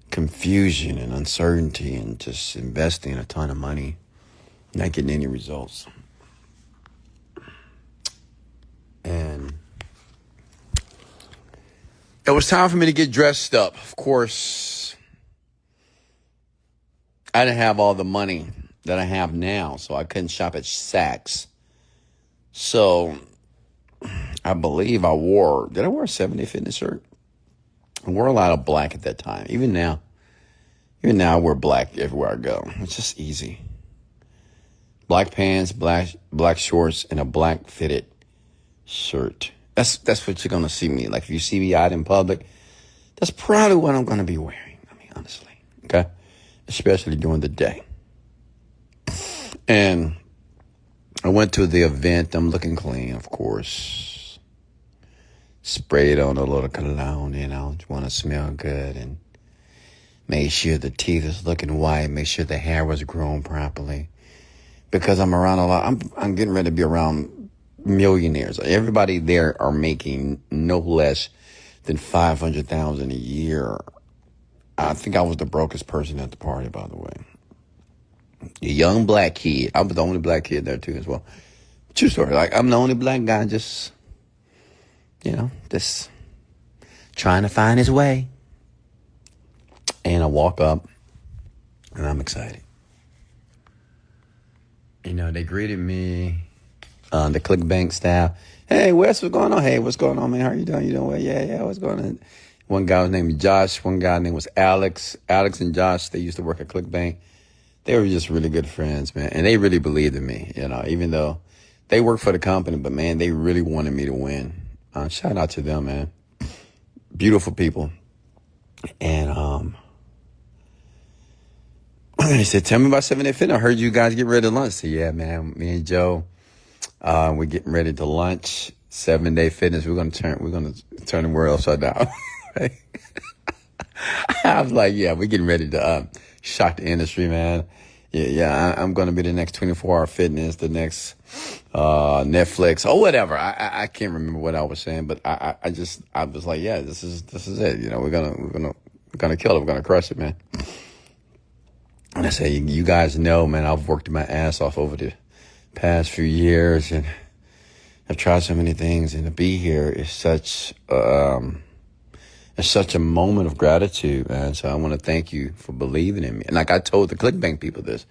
confusion and uncertainty and just investing a ton of money, not getting any results. And it was time for me to get dressed up. Of course, I didn't have all the money that I have now, so I couldn't shop at Saks. So I believe did I wear a 7-Day Fitness shirt? I wore a lot of black at that time. Even now I wear black everywhere I go. It's just easy. Black pants, black shorts, and a black fitted shirt. That's what you're going to see me. Like if you see me out in public, that's probably what I'm going to be wearing. I mean, honestly. Okay? Especially during the day. And I went to the event. I'm looking clean, of course. Sprayed on a little cologne, just want to smell good, and made sure the teeth is looking white, make sure the hair was grown properly. Because I'm around a lot, I'm getting ready to be around millionaires. Everybody there are making no less than $500,000 a year. I think I was the brokest person at the party, by the way. A young black kid. I was the only black kid there too as well. True story. Like, I'm the only black guy just trying to find his way. And I walk up and I'm excited. They greeted me, the ClickBank staff. Hey, Wes, what's going on? Hey, what's going on, man? How are you doing? You doing well? Yeah, what's going on? One guy was named Josh. One guy named was Alex. Alex and Josh, they used to work at ClickBank. They were just really good friends, man. And they really believed in me, even though they worked for the company. But, man, they really wanted me to win. Shout out to them, man. Beautiful people. And he said, tell me about 7 Day Fitness. I heard you guys get ready to lunch. I said, yeah, man, me and Joe, we're getting ready to lunch. 7 Day Fitness. We're gonna turn the world upside down. Right? I was like, yeah, we're getting ready to shock the industry, man. Yeah, I'm gonna be the next 24-hour fitness, the next Netflix or whatever. I can't remember what I was saying, but I was like, yeah, this is it. We're gonna kill it. We're gonna crush it, man. And I say, you guys know, man, I've worked my ass off over the past few years, and I've tried so many things, and to be here is such a moment of gratitude, man. So I want to thank you for believing in me. And like I told the ClickBank people this,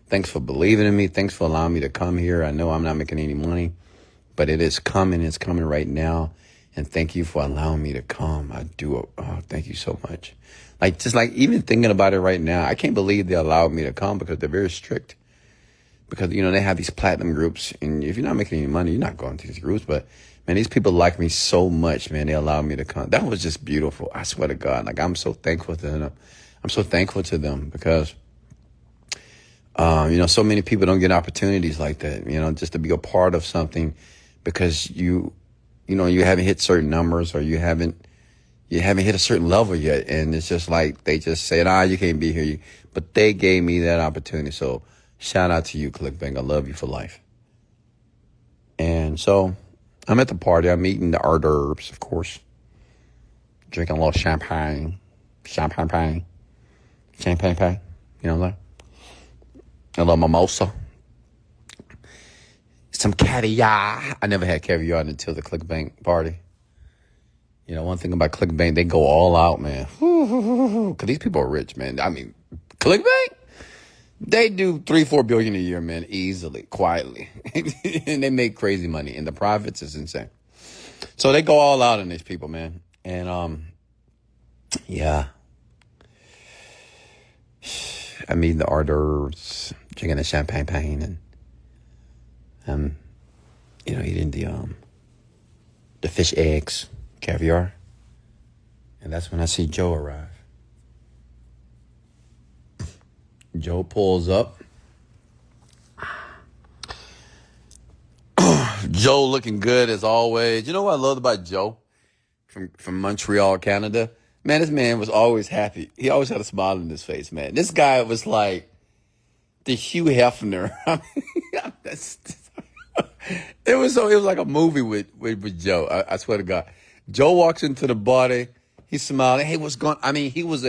thanks for believing in me. Thanks for allowing me to come here. I know I'm not making any money, but it is coming. It's coming right now. And thank you for allowing me to come. I do. Oh, thank you so much. Just even thinking about it right now, I can't believe they allowed me to come because they're very strict. Because, they have these platinum groups. And if you're not making any money, you're not going to these groups. But, man, these people like me so much, man. They allowed me to come. That was just beautiful. I swear to God. I'm so thankful to them. I'm so thankful to them because, so many people don't get opportunities like that, just to be a part of something because you haven't hit certain numbers or you haven't hit a certain level yet. And it's just like they just said, you can't be here. But they gave me that opportunity. So shout out to you, ClickBank. I love you for life. And so I'm at the party. I'm eating the hors d'oeuvres, of course. Drinking a little champagne. Champagne pie. You know that? A little mimosa. Some caviar. I never had caviar until the ClickBank party. One thing about ClickBank, they go all out, man. Because these people are rich, man. I mean, ClickBank, they do $3-4 billion a year, man, easily, quietly. And they make crazy money. And the profits is insane. So they go all out on these people, man. And, yeah. I'm eating the hors d'oeuvres, drinking the champagne, and, eating the fish eggs. Caviar. And that's when I see Joe arrive. Joe pulls up. Joe looking good as always. You know what I loved about Joe from Montreal, Canada? Man, this man was always happy. He always had a smile on his face, man. This guy was like the Hugh Hefner. It was like a movie with Joe. I swear to God. Joe walks into the party. He's smiling. Hey, what's going on? I mean, he was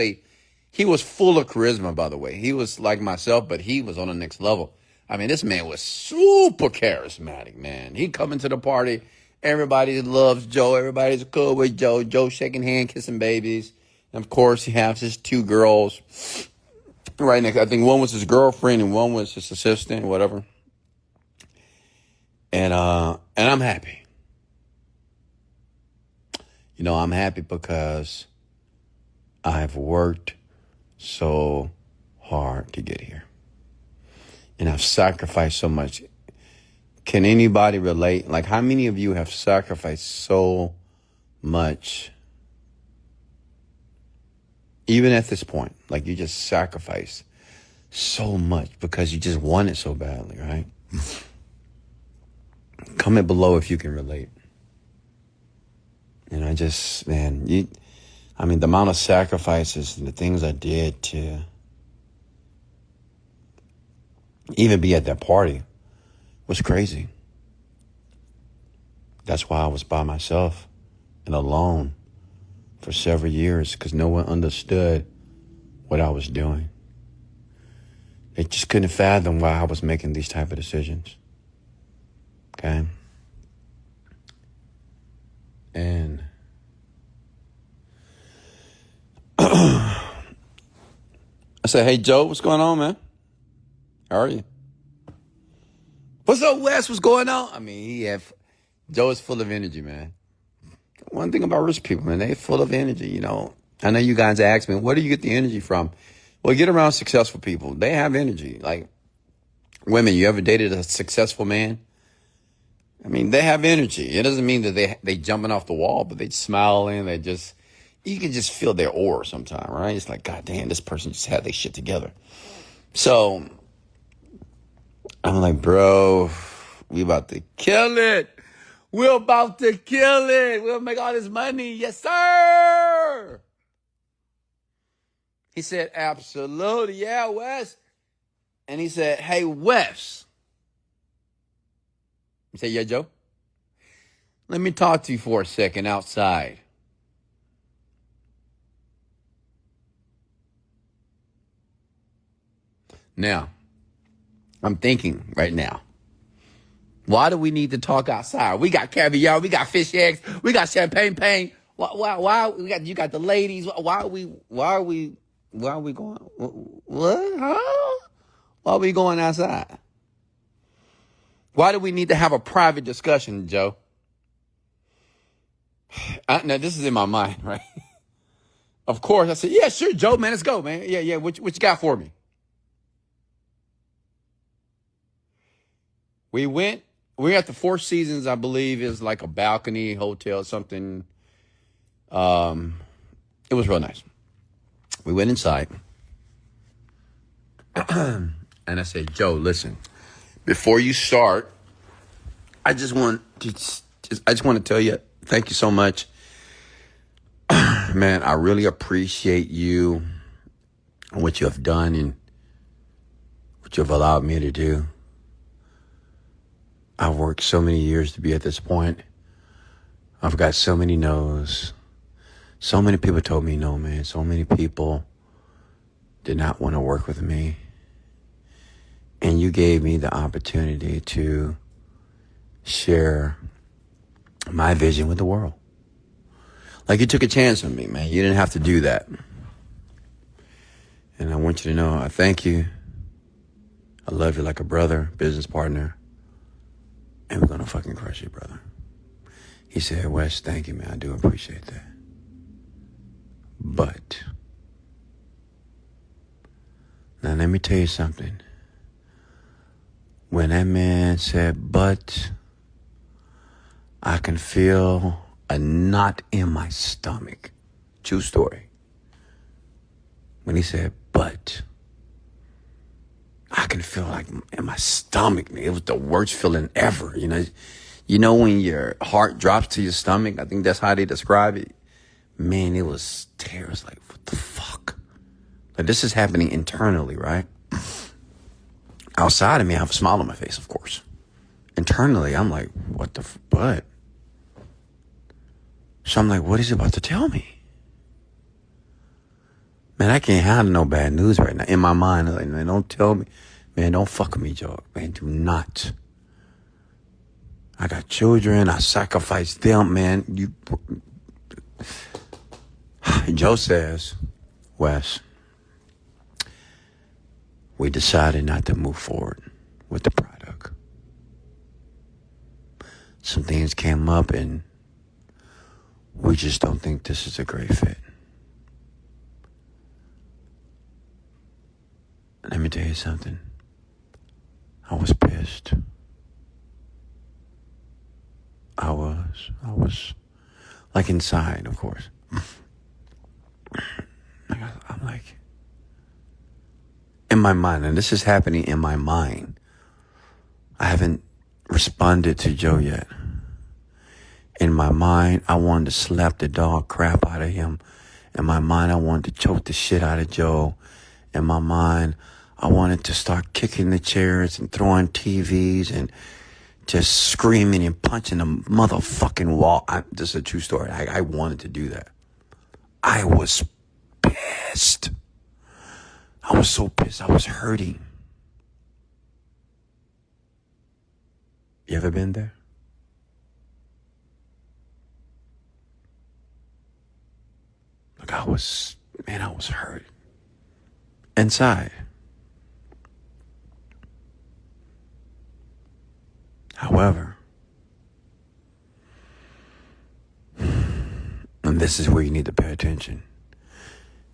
full of charisma, by the way. He was like myself, but he was on the next level. I mean, this man was super charismatic, man. He come into the party. Everybody loves Joe. Everybody's cool with Joe. Joe shaking hands, kissing babies. And of course, he has his 2 girls right next. I think one was his girlfriend and one was his assistant, whatever. And I'm happy. I'm happy because I've worked so hard to get here. And I've sacrificed so much. Can anybody relate? Like, how many of you have sacrificed so much Even at this point, like you just sacrificed so much because you just want it so badly, right? Comment below if you can relate. And the amount of sacrifices and the things I did to even be at that party was crazy. That's why I was by myself and alone for several years, because no one understood what I was doing. They just couldn't fathom why I was making these type of decisions. Okay? And I said, hey, Joe, what's going on, man? How are you? What's up, Wes? What's going on? I mean, Joe is full of energy, man. One thing about rich people, man, they're full of energy, you know. I know you guys ask me, where do you get the energy from? Well, get around successful people. They have energy. Like women, you ever dated a successful man? I mean, they have energy. It doesn't mean that they jumping off the wall, but they smiling. You can just feel their aura sometimes, right? It's like, God damn, this person just had their shit together. So I'm like, bro, we about to kill it. We're about to kill it. We'll make all this money. Yes, sir. He said, absolutely. Yeah, Wes. And he said, hey, Wes. He said, yeah, Joe. Let me talk to you for a second outside. Now, I'm thinking right now, why do we need to talk outside? We got caviar, we got fish eggs, we got champagne pain. Why you got the ladies? Why are we going? What? Huh? Why are we going outside? Why do we need to have a private discussion, Joe? Now this is in my mind, right? Of course, I said, yeah, sure, Joe, man, let's go, man. Yeah. What you got for me? We're at the Four Seasons, I believe, is like a balcony hotel, something. It was real nice. We went inside. And I said, Joe, listen, before you start, I just want to tell you, thank you so much. Man, I really appreciate you and what you have done and what you have allowed me to do. I've worked so many years to be at this point. I've got so many no's. So many people told me no, man. So many people did not want to work with me. And you gave me the opportunity to share my vision with the world. Like, you took a chance on me, man. You didn't have to do that. And I want you to know I thank you. I love you like a brother, business partner. And we're going to fucking crush it, brother. He said, Wes, thank you, man. I do appreciate that. But, now let me tell you something. When that man said, but, I can feel a knot in my stomach. True story. When he said, but, I can feel like in my stomach, man. It was the worst feeling ever, You know when your heart drops to your stomach? I think that's how they describe it. Man, it was terrible. It's like, what the fuck? Like, this is happening internally, right? Outside of me, I have a smile on my face, of course. Internally, I'm like, what the but? So I'm like, what is he about to tell me? Man, I can't handle no bad news right now. In my mind, I'm like, man, don't tell me. Man, don't fuck with me, Joe. Man, do not. I got children. I sacrificed them, man. Joe says, Wes, we decided not to move forward with the product. Some things came up and we just don't think this is a great fit. Let me tell you something. I was pissed. I was like inside, of course. I'm like, in my mind, and this is happening in my mind. I haven't responded to Joe yet. In my mind, I wanted to slap the dog crap out of him. In my mind, I wanted to choke the shit out of Joe. In my mind, I wanted to start kicking the chairs and throwing TVs and just screaming and punching the motherfucking wall. This is a true story. I wanted to do that. I was pissed. I was so pissed. I was hurting. You ever been there? Look, I was hurt inside. However, and this is where you need to pay attention,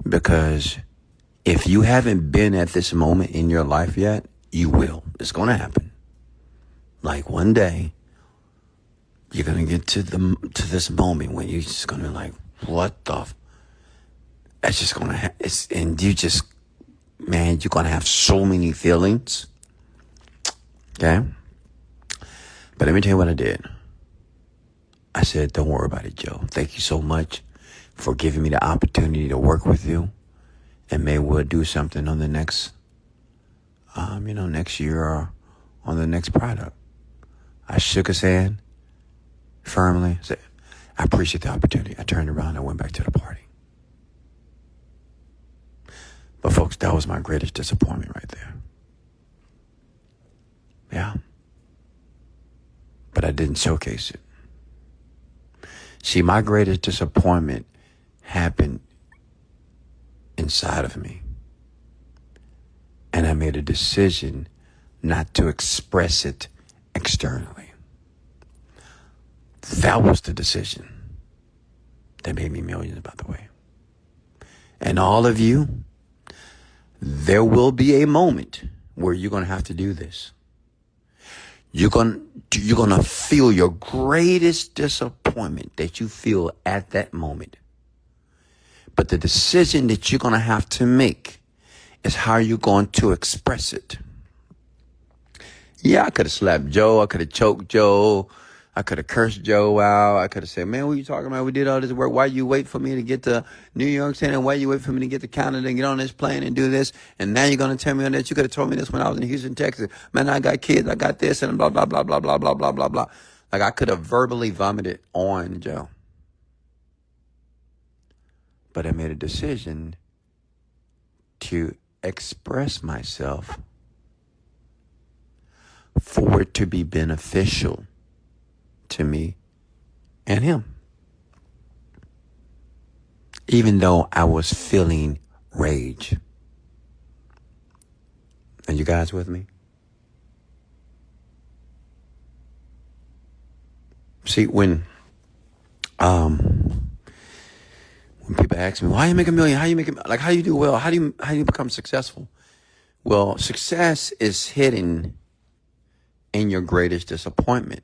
because if you haven't been at this moment in your life yet, you will. It's going to happen. Like one day, you're going to get to this moment when you're just going to be like, what the it's just going to and you just, man, you're going to have so many feelings. Okay? But let me tell you what I did. I said, don't worry about it, Joe. Thank you so much for giving me the opportunity to work with you. And maybe we'll do something on the next, next year or on the next product. I shook his hand firmly. Said, I appreciate the opportunity. I turned around and I went back to the party. But folks, that was my greatest disappointment right there. Yeah. But I didn't showcase it. See, my greatest disappointment happened inside of me. And I made a decision not to express it externally. That was the decision that made me millions, by the way. And all of you, there will be a moment where you're going to have to do this. You're going to feel your greatest disappointment that you feel at that moment. But the decision that you're going to have to make is how you're going to express it. Yeah, I could have slapped Joe. I could have choked Joe. I could have cursed Joe out. I could have said, man, what are you talking about? We did all this work. Why you wait for me to get to New York City? And why you wait for me to get to Canada and get on this plane and do this? And now you're going to tell me that you could have told me this when I was in Houston, Texas. Man, I got kids. I got this and blah, blah, blah, blah, blah, blah, blah, blah, blah. Like I could have verbally vomited on Joe. But I made a decision to express myself for it to be beneficial to me and him. Even though I was feeling rage. Are you guys with me? See, when people ask me, why you make $1 million? How you make it? Like, how you do well? How do you become successful? Well, success is hidden in your greatest disappointment.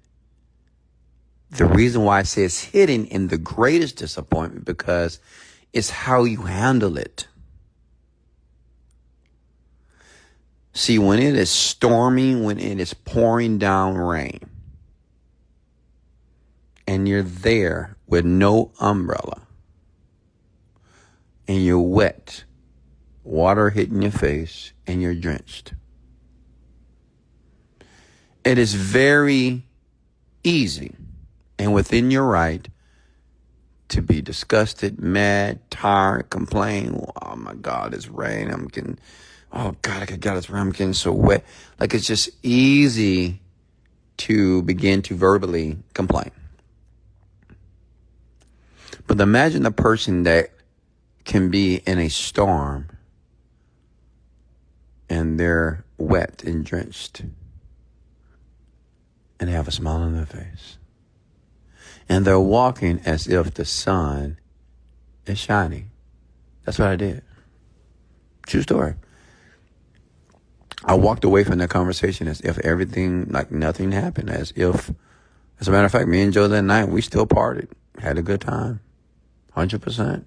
The reason why I say it's hidden in the greatest disappointment because it's how you handle it. See, when it is storming, when it is pouring down rain, and you're there with no umbrella, and you're wet, water hitting your face, and you're drenched. It is very easy and within your right to be disgusted, mad, tired, complain. Oh my God, it's rain. Oh God, I got this rain. I'm getting so wet. Like it's just easy to begin to verbally complain. But imagine a person that can be in a storm and they're wet and drenched and they have a smile on their face. And they're walking as if the sun is shining. That's what I did. True story. I walked away from that conversation as if everything, like nothing happened. As a matter of fact, me and Joe that night, we still partied. Had a good time. 100%.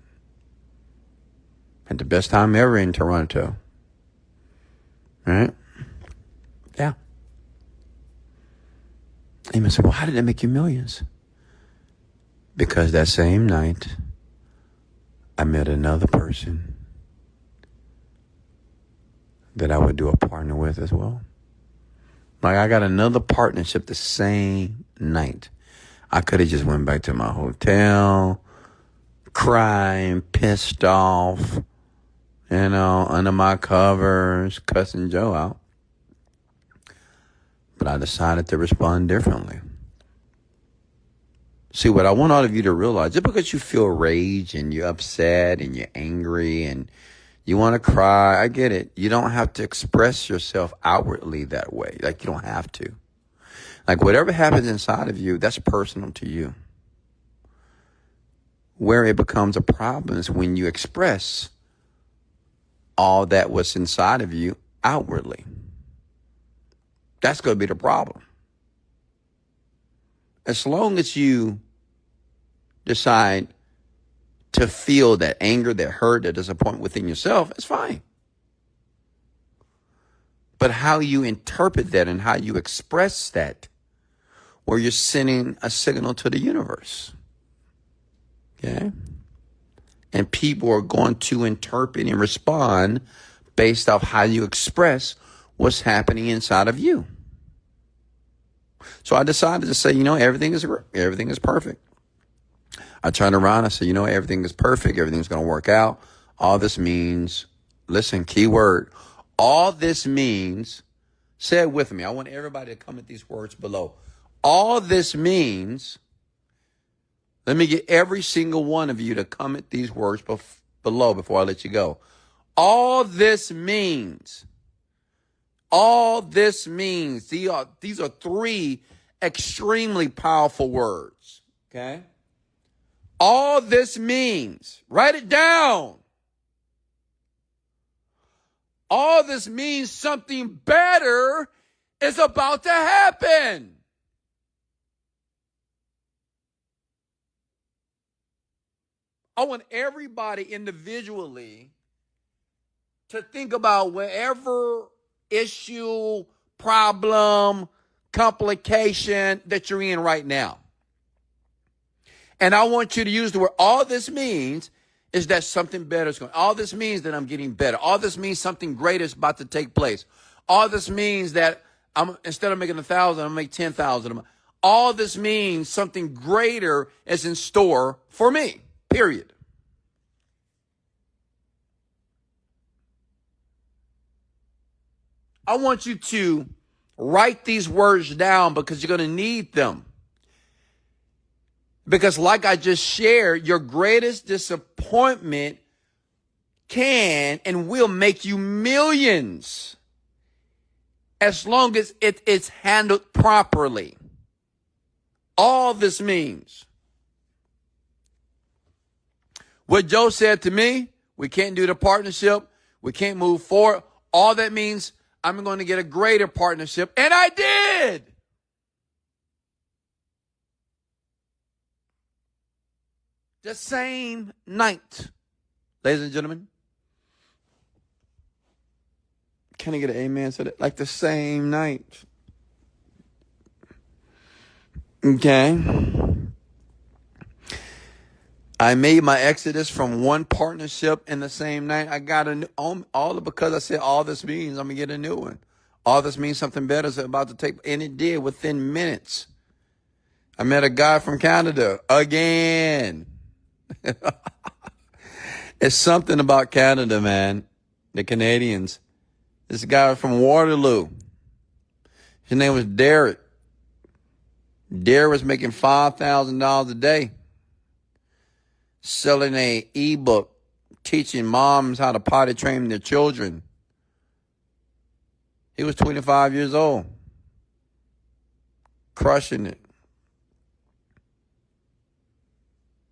Had the best time ever in Toronto. Right? Yeah. And you say, well, how did that make you millions? Because that same night, I met another person that I would do a partner with as well. Like, I got another partnership the same night. I could have just went back to my hotel, crying, pissed off, under my covers, cussing Joe out. But I decided to respond differently. See, what I want all of you to realize, just because you feel rage and you're upset and you're angry and you want to cry, I get it. You don't have to express yourself outwardly that way. Like, you don't have to. Like, whatever happens inside of you, that's personal to you. Where it becomes a problem is when you express all that was inside of you outwardly. That's going to be the problem. As long as you decide to feel that anger, that hurt, that disappointment within yourself, it's fine. But how you interpret that and how you express that, where you're sending a signal to the universe. Okay? And people are going to interpret and respond based off how you express what's happening inside of you. So I decided to say, everything is perfect. I turned around, I said, everything is perfect. Everything's going to work out. All this means, listen, key word. All this means, say it with me. I want everybody to comment these words below. All this means, let me get every single one of you to comment these words below before I let you go. All this means. All this means. These are three extremely powerful words. Okay? All this means. Write it down. All this means something better is about to happen. I want everybody individually to think about whatever issue, problem, complication that you're in right now. And I want you to use the word, all this means is that something better is going. All this means that I'm getting better. All this means something greater is about to take place. All this means that instead of making 1,000, I'm going to make 10,000. All this means something greater is in store for me, period. I want you to write these words down because you're going to need them. Because like I just shared, your greatest disappointment can and will make you millions as long as it's handled properly. All this means. What Joe said to me, we can't do the partnership. We can't move forward. All that means I'm going to get a greater partnership. And I did. The same night. Ladies and gentlemen. Can I get an amen to that? Like the same night. Okay. I made my exodus from one partnership in the same night. I got all because I said all this means I'm going to get a new one. All this means something better is about to take, and it did within minutes. I met a guy from Canada again. It's something about Canada, man. The Canadians. This guy from Waterloo. His name was Derek. Derek was making $5,000 a day. Selling a ebook, teaching moms how to potty train their children. He was 25 years old. Crushing it.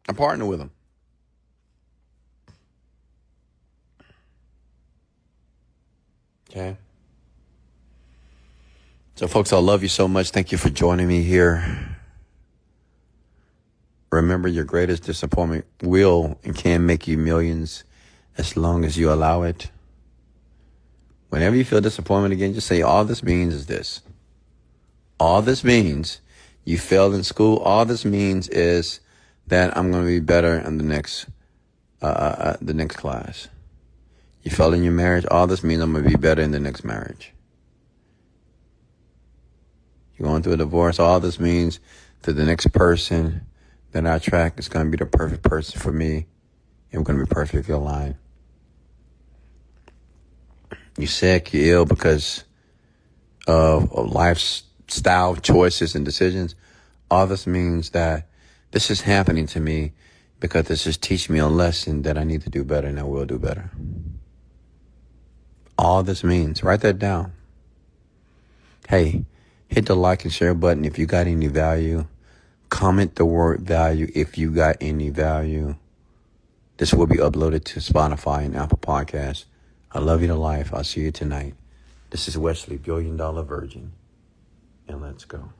I partnered with him. Okay. So, folks, I love you so much. Thank you for joining me here. Remember, your greatest disappointment will and can make you millions as long as you allow it. Whenever you feel disappointment again, just say, all this means is this. All this means you failed in school. All this means is that I'm going to be better in the next class. You failed in your marriage. All this means I'm going to be better in the next marriage. You're going through a divorce. All this means that the next person that I attract is going to be the perfect person for me. And we're going to be perfectly aligned. You're sick, you're ill because of lifestyle choices and decisions. All this means that this is happening to me because this is teaching me a lesson that I need to do better and I will do better. All this means, write that down. Hey, hit the like and share button if you got any value. Comment the word value if you got any value. This will be uploaded to Spotify and Apple Podcasts. I love you to life. I'll see you tonight. This is Wesley, $1 Billion Virgin. And let's go.